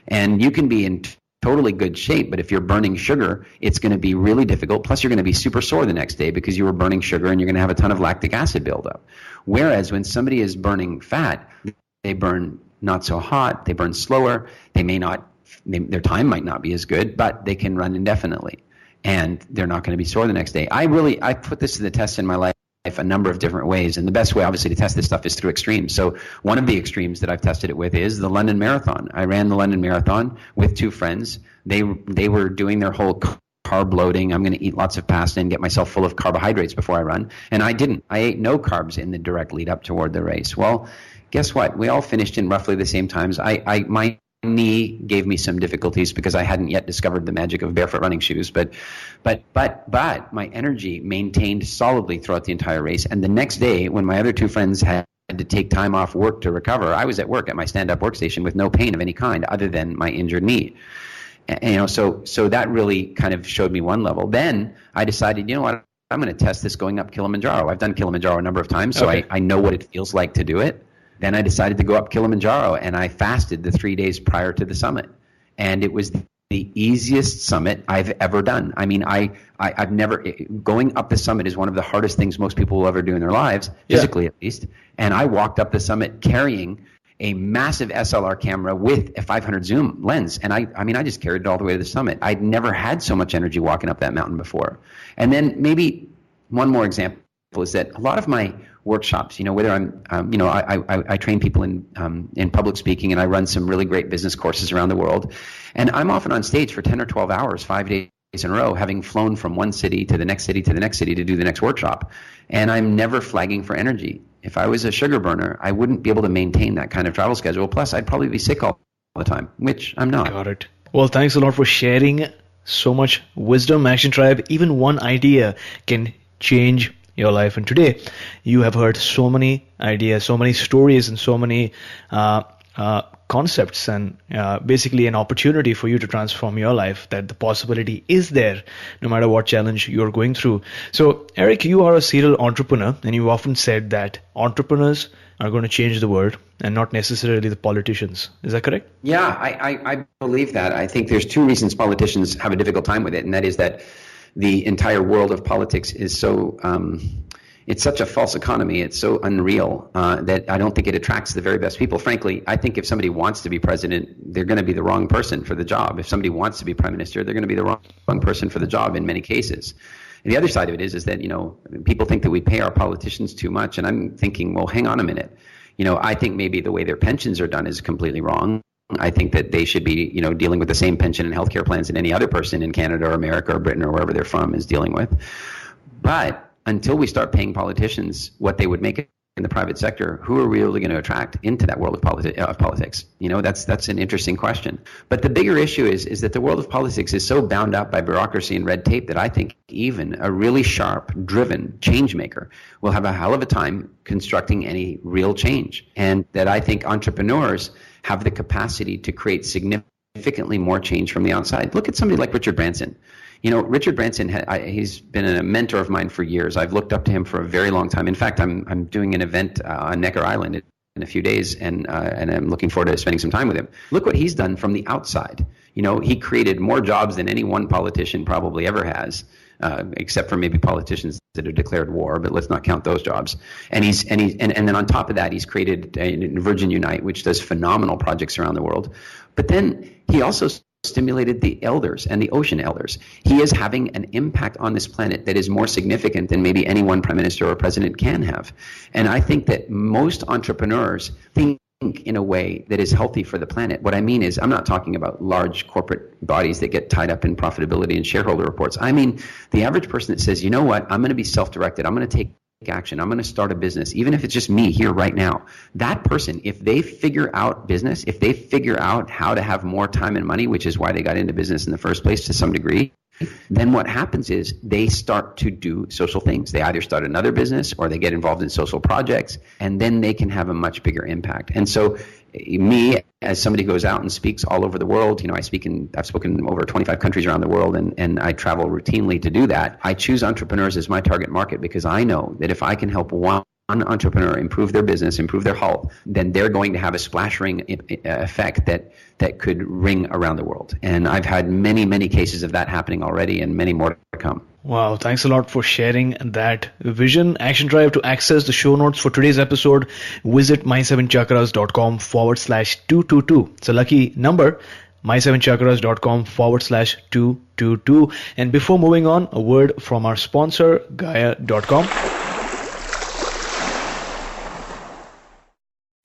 Speaker 2: And you can be in totally good shape, but if you're burning sugar, it's going to be really difficult. Plus, you're going to be super sore the next day because you were burning sugar, and you're going to have a ton of lactic acid buildup. Whereas when somebody is burning fat, they burn not so hot, they burn slower, their time might not be as good, but they can run indefinitely, and they're not going to be sore the next day. I put this to the test in my life a number of different ways, and the best way obviously to test this stuff is through extremes. So one of the extremes that I've tested it with is the London Marathon. I ran the London Marathon with 2 friends. They were doing their whole carb loading. I'm going to eat lots of pasta and get myself full of carbohydrates before I run, and I didn't. I ate no carbs in the direct lead up toward the race. Well, guess what? We all finished in roughly the same times. My knee gave me some difficulties because I hadn't yet discovered the magic of barefoot running shoes, but my energy maintained solidly throughout the entire race. And the next day, when my other 2 friends had to take time off work to recover, I was at work at my stand-up workstation with no pain of any kind other than my injured knee. So that really kind of showed me one level. Then I decided, what, I'm going to test this going up Kilimanjaro. I've done Kilimanjaro a number of times, so okay. I know what it feels like to do it. Then I decided to go up Kilimanjaro, and I fasted the 3 days prior to the summit. And it was the easiest summit I've ever done. I mean, I've never, going up the summit is one of the hardest things most people will ever do in their lives, physically at least. And I walked up the summit carrying a massive SLR camera with a 500 zoom lens. And I just carried it all the way to the summit. I'd never had so much energy walking up that mountain before. And then maybe one more example is that a lot of my workshops, whether I'm, I train people in public speaking, and I run some really great business courses around the world. And I'm often on stage for 10 or 12 hours, 5 days in a row, having flown from one city to the next city to the next city to do the next workshop. And I'm never flagging for energy. If I was a sugar burner, I wouldn't be able to maintain that kind of travel schedule. Plus, I'd probably be sick all the time, which I'm not.
Speaker 1: Got it. Well, thanks a lot for sharing so much wisdom, Action Tribe. Even one idea can change your life. And today, you have heard so many ideas, so many stories, and so many concepts, and basically an opportunity for you to transform your life, that the possibility is there no matter what challenge you're going through. So Eric, you are a serial entrepreneur, and you've often said that entrepreneurs are going to change the world and not necessarily the politicians. Is that correct?
Speaker 2: Yeah, I believe that. I think there's two reasons politicians have a difficult time with it, and that is that the entire world of politics is so it's such a false economy. It's so unreal that I don't think it attracts the very best people. Frankly, I think if somebody wants to be president, they're going to be the wrong person for the job. If somebody wants to be prime minister, they're going to be the wrong person for the job in many cases. And the other side of it is that, people think that we pay our politicians too much. And I'm thinking, well, hang on a minute. I think maybe the way their pensions are done is completely wrong. I think that they should be, dealing with the same pension and healthcare plans that any other person in Canada or America or Britain or wherever they're from is dealing with. But until we start paying politicians what they would make in the private sector, who are we really going to attract into that world of politics? That's an interesting question. But the bigger issue is that the world of politics is so bound up by bureaucracy and red tape that I think even a really sharp, driven change maker will have a hell of a time constructing any real change. And that I think entrepreneurs have the capacity to create significantly more change from the outside. Look at somebody like Richard Branson. Richard Branson, he's been a mentor of mine for years. I've looked up to him for a very long time. In fact, I'm doing an event on Necker Island in a few days, and I'm looking forward to spending some time with him. Look what he's done from the outside. He created more jobs than any one politician probably ever has, except for maybe politicians that have declared war, but let's not count those jobs. And then on top of that, he's created Virgin Unite, which does phenomenal projects around the world. But then he also stimulated the elders and the ocean elders. He is having an impact on this planet that is more significant than maybe any one prime minister or president can have. And I think that most entrepreneurs think in a way that is healthy for the planet. What I mean is, I'm not talking about large corporate bodies that get tied up in profitability and shareholder reports. I mean the average person that says, you know what, I'm going to be self-directed. I'm going to take action. I'm going to start a business, even if it's just me here right now. That person, if they figure out business, if they figure out how to have more time and money, which is why they got into business in the first place to some degree, then what happens is they start to do social things. They either start another business or they get involved in social projects, and then they can have a much bigger impact. And so me, as somebody who goes out and speaks all over the world, I've spoken in over 25 countries around the world, and I travel routinely to do that. I choose entrepreneurs as my target market because I know that if I can help one entrepreneur improve their business, improve their health, then they're going to have a splash ring effect that could ring around the world. And I've had many, many cases of that happening already, and many more to come.
Speaker 1: Wow, thanks a lot for sharing that vision. Action Drive. To access the show notes for today's episode, visit my7chakras.com/222. It's a lucky number, my7chakras.com/222. And before moving on, a word from our sponsor, Gaia.com.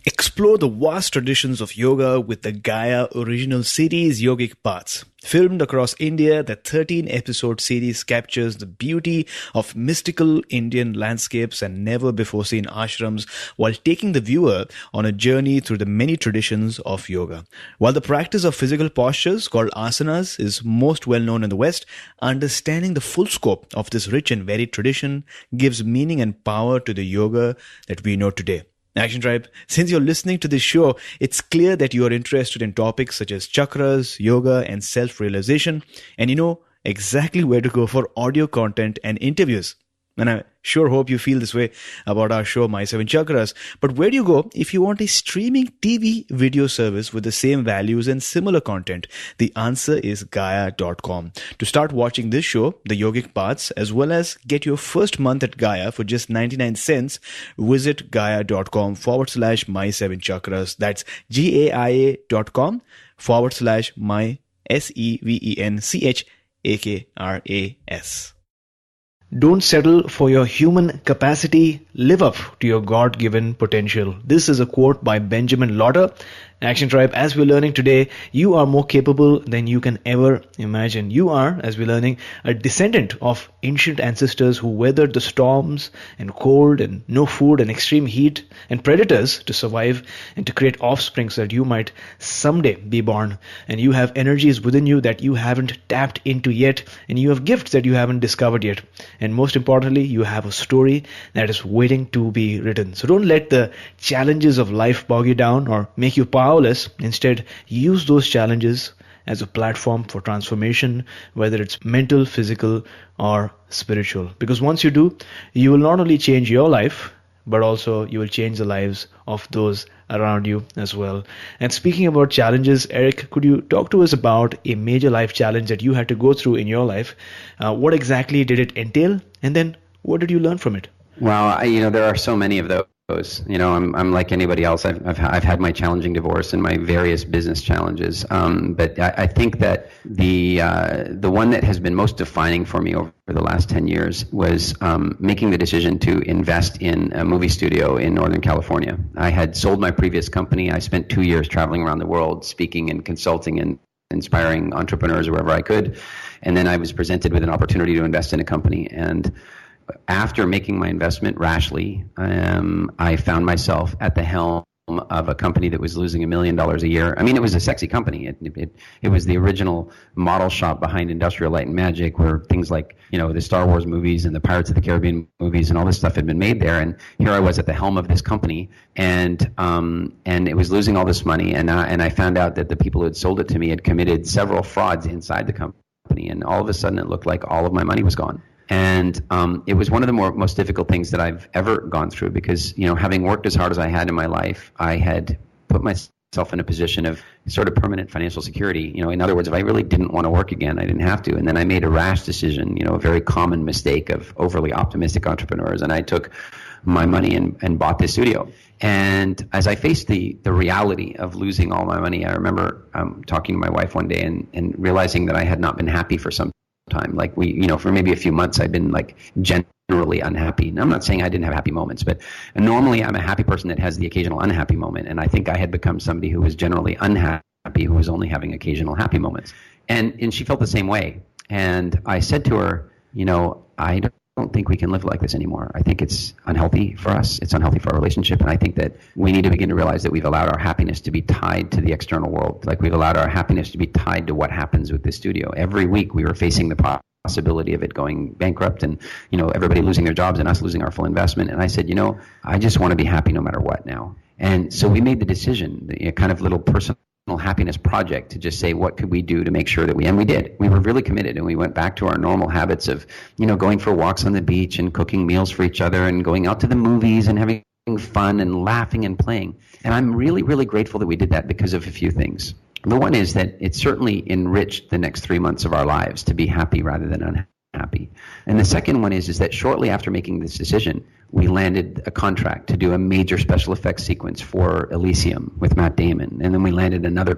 Speaker 1: Explore the vast traditions of yoga with the Gaia original series Yogic Paths. Filmed across India, the 13-episode series captures the beauty of mystical Indian landscapes and never-before-seen ashrams while taking the viewer on a journey through the many traditions of yoga. While the practice of physical postures called asanas is most well known in the West, understanding the full scope of this rich and varied tradition gives meaning and power to the yoga that we know today. Action Tribe, since you're listening to this show, it's clear that you are interested in topics such as chakras, yoga, and self-realization, and you know exactly where to go for audio content and interviews. And I sure hope you feel this way about our show, My 7 Chakras. But where do you go if you want a streaming TV video service with the same values and similar content? The answer is Gaia.com. To start watching this show, The Yogic Paths, as well as get your first month at Gaia for just 99 cents, visit Gaia.com/My 7 Chakras. That's GAIA.com/My SEVENCHAKRAS. Don't settle for your human capacity. Live up to your God-given potential. This is a quote by Benjamin Lauder. Action Tribe, as we're learning today, you are more capable than you can ever imagine. You are, as we're learning, a descendant of ancient ancestors who weathered the storms and cold and no food and extreme heat and predators to survive and to create offspring so that you might someday be born. And you have energies within you that you haven't tapped into yet, and you have gifts that you haven't discovered yet. And most importantly, you have a story that is waiting to be written. So don't let the challenges of life bog you down or make you powerless. Instead, use those challenges as a platform for transformation, whether it's mental, physical, or spiritual. Because once you do, you will not only change your life, but also you will change the lives of those around you as well. And speaking about challenges, Eric, could you talk to us about a major life challenge that you had to go through in your life? What exactly did it entail? And then what did you learn from it?
Speaker 2: Well, there are so many of those. I'm like anybody else. I've had my challenging divorce and my various business challenges. But I think that the one that has been most defining for me over the last 10 years was making the decision to invest in a movie studio in Northern California. I had sold my previous company. I spent 2 years traveling around the world, speaking and consulting and inspiring entrepreneurs wherever I could. And then I was presented with an opportunity to invest in a company. And after making my investment rashly, I found myself at the helm of a company that was losing $1 million a year. I mean, it was a sexy company. It was the original model shop behind Industrial Light and Magic, where things like, the Star Wars movies and the Pirates of the Caribbean movies and all this stuff had been made there. And here I was at the helm of this company, and it was losing all this money. And I found out that the people who had sold it to me had committed several frauds inside the company. And all of a sudden, it looked like all of my money was gone. And it was one of the most difficult things that I've ever gone through because, having worked as hard as I had in my life, I had put myself in a position of sort of permanent financial security. In other words, if I really didn't want to work again, I didn't have to. And then I made a rash decision, a very common mistake of overly optimistic entrepreneurs. And I took my money and bought this studio. And as I faced the reality of losing all my money, I remember talking to my wife one day and realizing that I had not been happy for some time. Like for maybe a few months, I'd been like generally unhappy. And I'm not saying I didn't have happy moments, but normally I'm a happy person that has the occasional unhappy moment. And I think I had become somebody who was generally unhappy, who was only having occasional happy moments. And she felt the same way. And I said to her, I don't think we can live like this anymore. I think it's unhealthy for us. It's unhealthy for our relationship. And I think that we need to begin to realize that we've allowed our happiness to be tied to the external world. Like we've allowed our happiness to be tied to what happens with this studio. Every week we were facing the possibility of it going bankrupt and, everybody losing their jobs and us losing our full investment. And I said, I just want to be happy no matter what now. And so we made the decision, a kind of little personal happiness project to just say, what could we do to make sure that and we did. We were really committed, and we went back to our normal habits of, going for walks on the beach and cooking meals for each other and going out to the movies and having fun and laughing and playing. And I'm really, really grateful that we did that because of a few things. The one is that it certainly enriched the next 3 months of our lives to be happy rather than unhappy. And the second one is that shortly after making this decision, we landed a contract to do a major special effects sequence for Elysium with Matt Damon. And then we landed another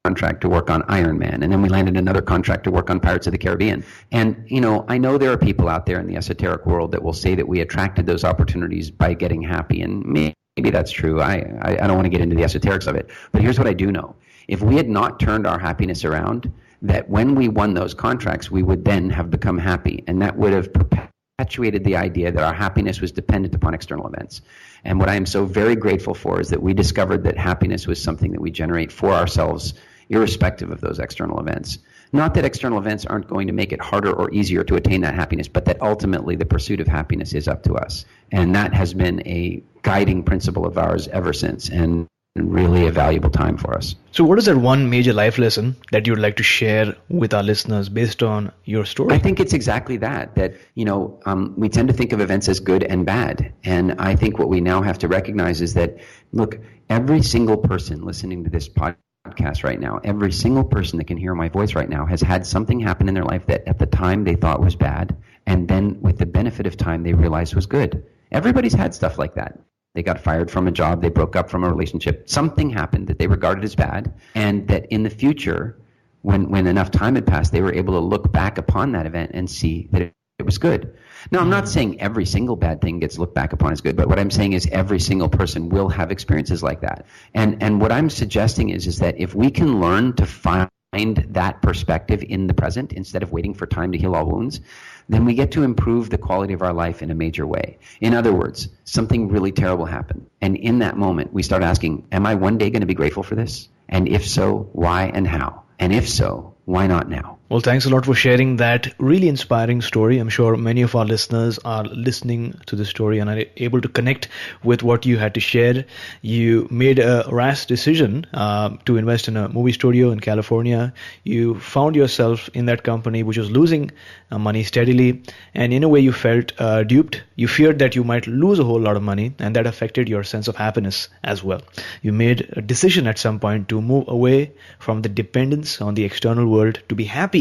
Speaker 2: contract to work on Iron Man. And then we landed another contract to work on Pirates of the Caribbean. And, I know there are people out there in the esoteric world that will say that we attracted those opportunities by getting happy. And maybe that's true. I don't want to get into the esoterics of it. But here's what I do know. If we had not turned our happiness around, that when we won those contracts, we would then have become happy. And that would have perpetuated the idea that our happiness was dependent upon external events. And what I am so very grateful for is that we discovered that happiness was something that we generate for ourselves, irrespective of those external events. Not that external events aren't going to make it harder or easier to attain that happiness, but that ultimately the pursuit of happiness is up to us. And that has been a guiding principle of ours ever since. And really a valuable time for us.
Speaker 1: So what is that one major life lesson that you'd like to share with our listeners based on your story?
Speaker 2: I think it's exactly that we tend to think of events as good and bad. And I think what we now have to recognize is that, look, every single person listening to this podcast right now, every single person that can hear my voice right now has had something happen in their life that at the time they thought was bad. And then with the benefit of time, they realized was good. Everybody's had stuff like that. They got fired from a job, they broke up from a relationship, something happened that they regarded as bad, and that in the future, when enough time had passed, they were able to look back upon that event and see that it was good. Now, I'm not saying every single bad thing gets looked back upon as good, but what I'm saying is every single person will have experiences like that. And what I'm suggesting is that if we can learn to find that perspective in the present instead of waiting for time to heal all wounds, then we get to improve the quality of our life in a major way. In other words, something really terrible happened. And in that moment, we start asking, am I one day going to be grateful for this? And if so, why and how? And if so, why not now?
Speaker 1: Well, thanks a lot for sharing that really inspiring story. I'm sure many of our listeners are listening to the story and are able to connect with what you had to share. You made a rash decision to invest in a movie studio in California. You found yourself in that company which was losing money steadily, and in a way you felt duped. You feared that you might lose a whole lot of money, and that affected your sense of happiness as well. You made a decision at some point to move away from the dependence on the external world to be happy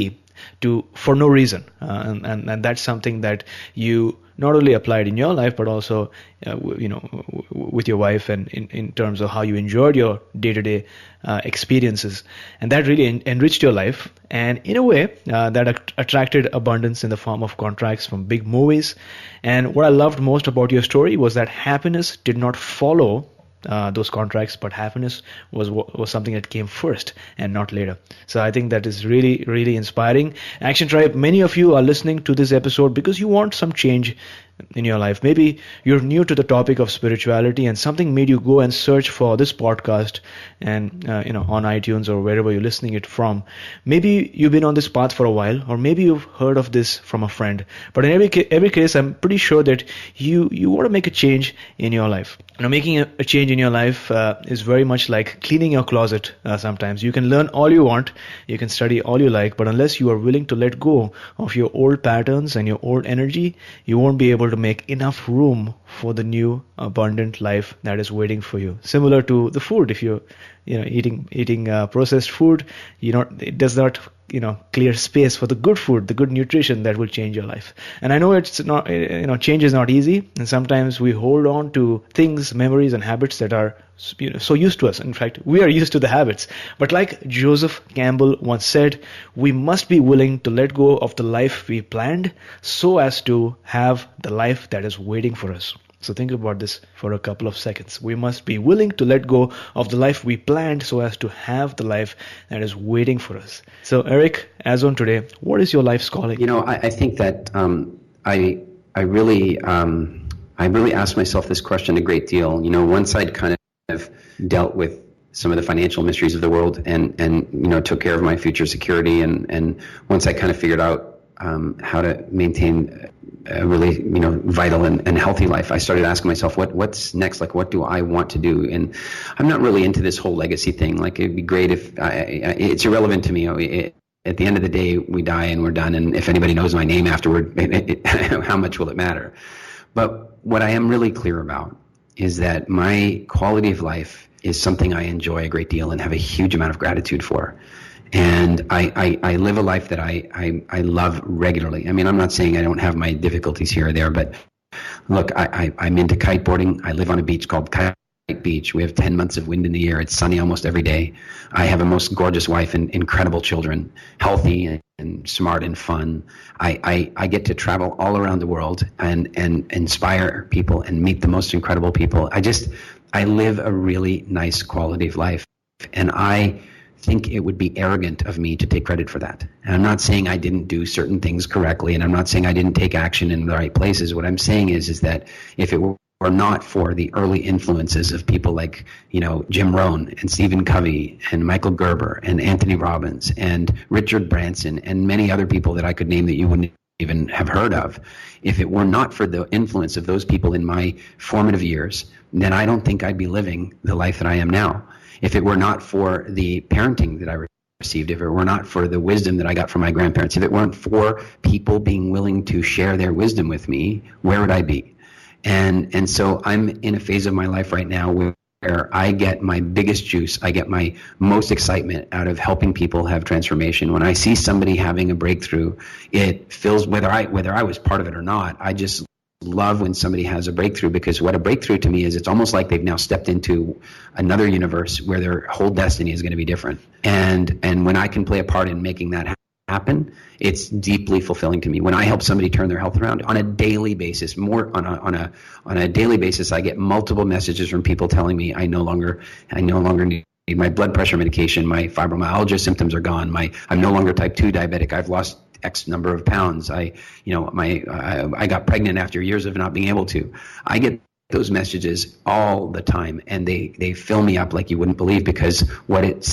Speaker 1: for no reason, and that's something that you not only applied in your life but also with your wife, and in terms of how you enjoyed your day-to-day experiences, and that really enriched your life, and in a way that attracted abundance in the form of contracts from big movies. And what I loved most about your story was that happiness did not follow those contracts, but happiness was something that came first and not later. So I think that is really, really inspiring. Action Tribe, many of you are listening to this episode because you want some change in your life. Maybe you're new to the topic of spirituality and something made you go and search for this podcast and on iTunes or wherever you're listening it from. Maybe you've been on this path for a while, or maybe you've heard of this from a friend. But in every case, I'm pretty sure that you want to make a change in your life. Making a change in your life is very much like cleaning your closet. Sometimes you can learn all you want, you can study all you like, but unless you are willing to let go of your old patterns and your old energy, you won't be able to make enough room for the new abundant life that is waiting for you. Similar to the food, if you're eating processed food, it does not clear space for the good food, the good nutrition that will change your life. And I know it's not, change is not easy, and sometimes we hold on to things, memories, and habits that are so used to us. In fact, we are used to the habits. But like Joseph Campbell once said, we must be willing to let go of the life we planned so as to have the life that is waiting for us. So think about this for a couple of seconds. We must be willing to let go of the life we planned so as to have the life that is waiting for us. So Eric, as on today, what is your life's calling?
Speaker 2: I think that I really asked myself this question a great deal. Once I'd kind of dealt with some of the financial mysteries of the world and took care of my future security, and once I kind of figured out how to maintain a really vital and healthy life, I started asking myself, what's next? Like, what do I want to do? And I'm not really into this whole legacy thing. Like, it'd be great if it's irrelevant to me. At the end of the day, we die and we're done. And if anybody knows my name afterward, how much will it matter? But what I am really clear about is that my quality of life is something I enjoy a great deal and have a huge amount of gratitude for. And I live a life that I love regularly. I mean, I'm not saying I don't have my difficulties here or there, but look, I'm into kiteboarding. I live on a beach called Kite Beach. We have 10 months of wind in the year. It's sunny almost every day. I have a most gorgeous wife and incredible children, healthy and smart and fun. I get to travel all around the world and inspire people and meet the most incredible people. I live a really nice quality of life, and I think it would be arrogant of me to take credit for that. And I'm not saying I didn't do certain things correctly, and I'm not saying I didn't take action in the right places. What I'm saying is that if it were not for the early influences of people like, Jim Rohn and Stephen Covey and Michael Gerber and Anthony Robbins and Richard Branson and many other people that I could name that you wouldn't even have heard of. If it were not for the influence of those people in my formative years, then I don't think I'd be living the life that I am now. If it were not for the parenting that I received, if it were not for the wisdom that I got from my grandparents, if it weren't for people being willing to share their wisdom with me, where would I be? And so I'm in a phase of my life right now where I get my biggest juice, I get my most excitement out of helping people have transformation. When I see somebody having a breakthrough, it fills, whether I was part of it or not, I just love when somebody has a breakthrough, because what a breakthrough to me is, it's almost like they've now stepped into another universe where their whole destiny is going to be different. And when I can play a part in making that happen, it's deeply fulfilling to me. When I help somebody turn their health around on a daily basis, on a daily basis, I get multiple messages from people telling me I no longer need my blood pressure medication, my fibromyalgia symptoms are gone, I'm no longer type 2 diabetic, I've lost X number of pounds, I got pregnant after years of not being able to. I get those messages all the time, and they fill me up like you wouldn't believe, because what it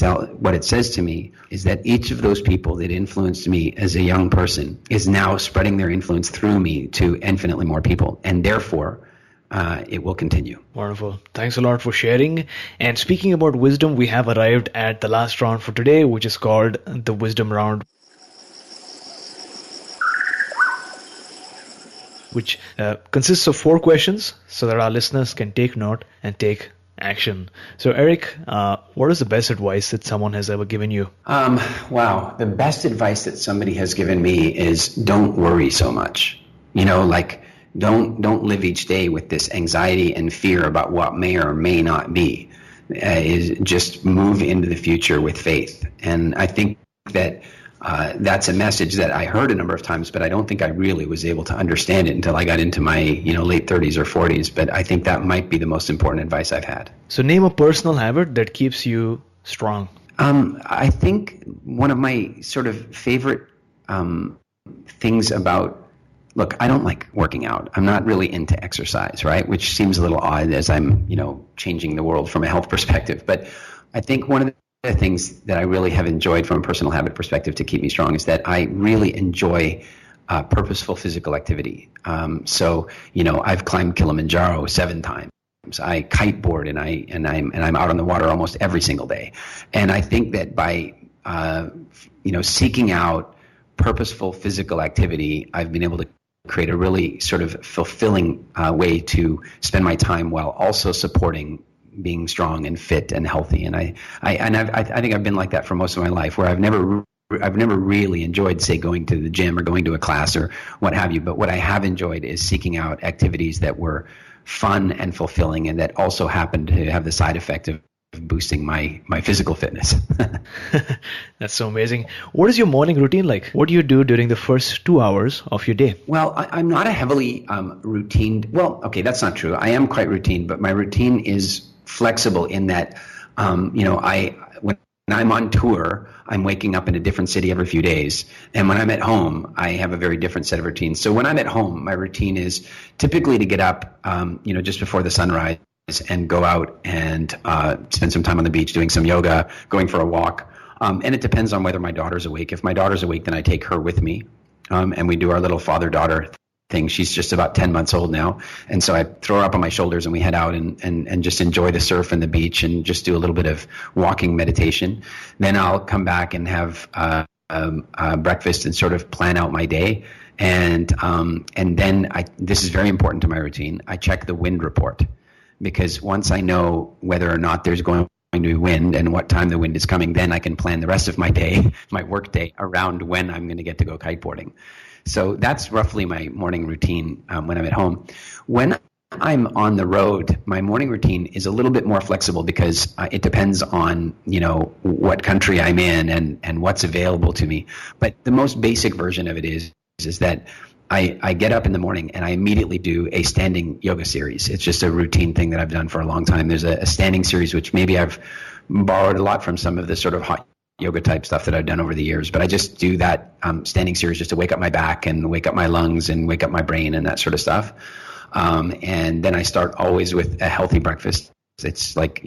Speaker 2: says to me is that each of those people that influenced me as a young person is now spreading their influence through me to infinitely more people, and therefore it will continue.
Speaker 1: Wonderful. Thanks a lot for sharing. And speaking about wisdom, we have arrived at the last round for today, which is called the Wisdom Round, which consists of 4 questions so that our listeners can take note and take action. So Eric, what is the best advice that someone has ever given you?
Speaker 2: Wow. The best advice that somebody has given me is don't worry so much. Don't live each day with this anxiety and fear about what may or may not be. Is just move into the future with faith. And I think that that's a message that I heard a number of times, but I don't think I really was able to understand it until I got into my late 30s or 40s. But I think that might be the most important advice I've had.
Speaker 1: So name a personal habit that keeps you strong.
Speaker 2: I think one of my sort of favorite things about, look, I don't like working out. I'm not really into exercise, right? Which seems a little odd as I'm, changing the world from a health perspective. But I think one of the things that I really have enjoyed from a personal habit perspective to keep me strong is that I really enjoy purposeful physical activity. So I've climbed Kilimanjaro 7 times. I kiteboard and I'm out on the water almost every single day. And I think that by seeking out purposeful physical activity, I've been able to create a really sort of fulfilling way to spend my time while also supporting being strong and fit and healthy. And I think I've been like that for most of my life, where I've never really enjoyed, say, going to the gym or going to a class or what have you. But what I have enjoyed is seeking out activities that were fun and fulfilling, and that also happened to have the side effect of boosting my physical fitness.
Speaker 1: That's so amazing. What is your morning routine like? What do you do during the first 2 hours of your day?
Speaker 2: Well, I'm not a heavily routine. Well, okay, that's not true. I am quite routine, but my routine is flexible in that, when I'm on tour, I'm waking up in a different city every few days. And when I'm at home, I have a very different set of routines. So when I'm at home, my routine is typically to get up, just before the sunrise and go out and spend some time on the beach doing some yoga, going for a walk. And it depends on whether my daughter's awake. If my daughter's awake, then I take her with me. And we do our little father-daughter thing. She's just about 10 months old now. And so I throw her up on my shoulders and we head out and just enjoy the surf and the beach and just do a little bit of walking meditation. Then I'll come back and have breakfast and sort of plan out my day. And then this is very important to my routine. I check the wind report, because once I know whether or not there's going to be wind and what time the wind is coming, then I can plan the rest of my day, my work day, around when I'm going to get to go kiteboarding. So that's roughly my morning routine when I'm at home. When I'm on the road, my morning routine is a little bit more flexible, because it depends on, what country I'm in and what's available to me. But the most basic version of it is that I get up in the morning and I immediately do a standing yoga series. It's just a routine thing that I've done for a long time. There's a standing series, which maybe I've borrowed a lot from some of the sort of hot yoga type stuff that I've done over the years. But I just do that standing series just to wake up my back and wake up my lungs and wake up my brain and that sort of stuff. And then I start always with a healthy breakfast. It's like,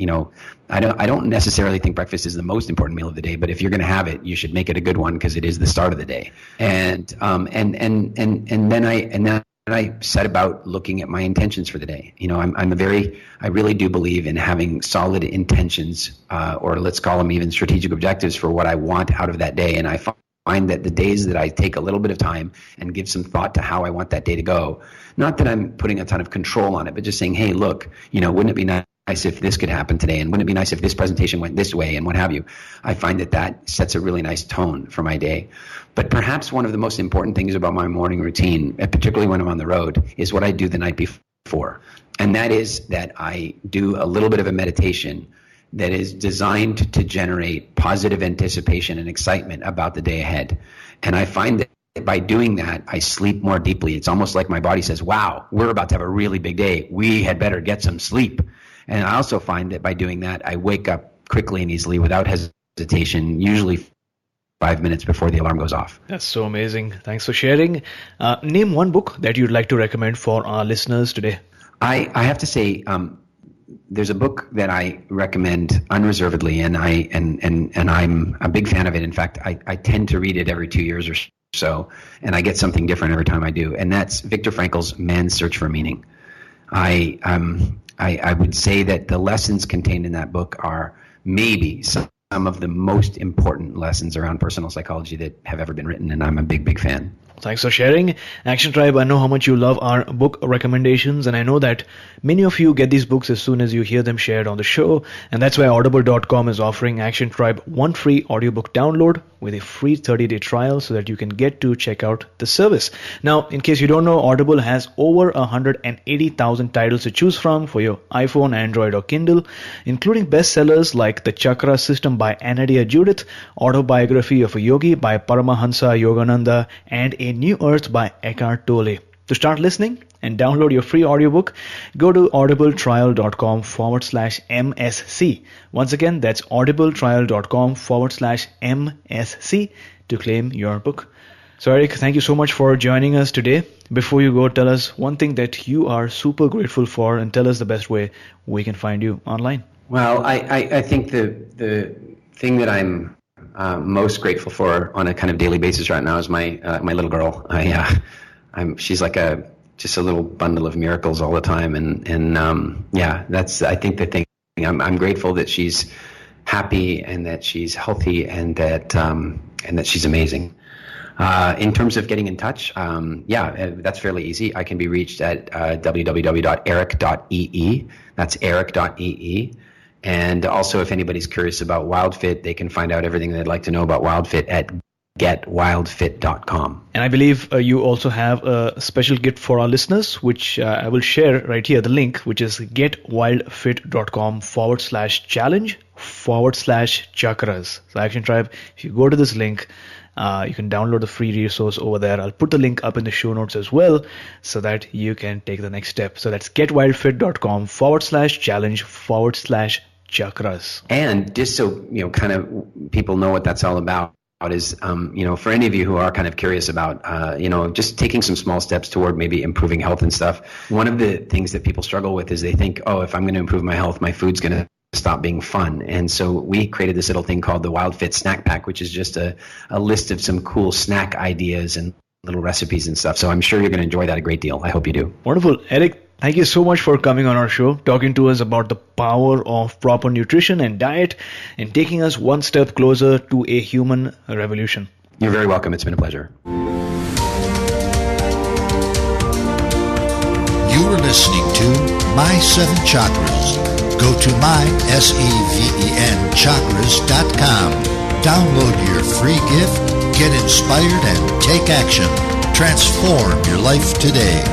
Speaker 2: I don't necessarily think breakfast is the most important meal of the day, but if you're going to have it, you should make it a good one because it is the start of the day. And then I set about looking at my intentions for the day. I really do believe in having solid intentions, or let's call them even strategic objectives for what I want out of that day. And I find that the days that I take a little bit of time and give some thought to how I want that day to go, not that I'm putting a ton of control on it, but just saying, hey, look, wouldn't it be nice if this could happen today, and wouldn't it be nice if this presentation went this way, and what have you. I find that sets a really nice tone for my day. But perhaps one of the most important things about my morning routine, and particularly when I'm on the road, is what I do the night before. And that is that I do a little bit of a meditation that is designed to generate positive anticipation and excitement about the day ahead. And I find that by doing that, I sleep more deeply. It's almost like my body says, wow, we're about to have a really big day. We had better get some sleep. And I also find that by doing that, I wake up quickly and easily without hesitation, usually 5 minutes before the alarm goes off.
Speaker 1: That's so amazing. Thanks for sharing. Name one book that you'd like to recommend for our listeners today.
Speaker 2: I have to say, there's a book that I recommend unreservedly, and I'm a big fan of it. In fact, I tend to read it every 2 years or so, and I get something different every time I do. And that's Viktor Frankl's Man's Search for Meaning. I would say that the lessons contained in that book are maybe some of the most important lessons around personal psychology that have ever been written, and I'm a big, big fan.
Speaker 1: Thanks for sharing. Action Tribe, I know how much you love our book recommendations, and I know that many of you get these books as soon as you hear them shared on the show, and that's why audible.com is offering Action Tribe one free audiobook download with a free 30-day trial so that you can get to check out the service. Now, in case you don't know, Audible has over 180,000 titles to choose from for your iPhone, Android, or Kindle, including bestsellers like The Chakra System by Anadia Judith, Autobiography of a Yogi by Paramahansa Yogananda, and A New Earth by Eckhart Tolle. To start listening and download your free audiobook, go to audibletrial.com/MSC. Once again, that's audibletrial.com/MSC to claim your book. So Eric, thank you so much for joining us today. Before you go, tell us one thing that you are super grateful for, and tell us the best way we can find you online.
Speaker 2: Well, I think the thing that I'm most grateful for on a kind of daily basis right now is my little girl. She's like just a little bundle of miracles all the time, and that's I think the thing. I'm grateful that she's happy and that she's healthy and that she's amazing. In terms of getting in touch, that's fairly easy. I can be reached at www.eric.ee. That's eric.ee. And also, if anybody's curious about WildFit, they can find out everything they'd like to know about WildFit at getwildfit.com.
Speaker 1: And I believe you also have a special gift for our listeners, which I will share right here, the link, which is getwildfit.com/challenge/chakras. So Action Tribe, if you go to this link, you can download the free resource over there. I'll put the link up in the show notes as well so that you can take the next step. So that's getwildfit.com/challenge/chakras.
Speaker 2: And just so, kind of people know what that's all about is, for any of you who are kind of curious about, just taking some small steps toward maybe improving health and stuff. One of the things that people struggle with is they think, if I'm going to improve my health, my food's going to stop being fun. And so we created this little thing called the WildFit Snack Pack, which is just a list of some cool snack ideas and little recipes and stuff. So I'm sure you're going to enjoy that a great deal. I hope you do.
Speaker 1: Wonderful. Eric, thank you so much for coming on our show, talking to us about the power of proper nutrition and diet, and taking us one step closer to a human revolution.
Speaker 2: You're very welcome. It's been a pleasure.
Speaker 3: You were listening to My 7 Chakras. Go to mysevenchakras.com. Download your free gift, get inspired, and take action. Transform your life today.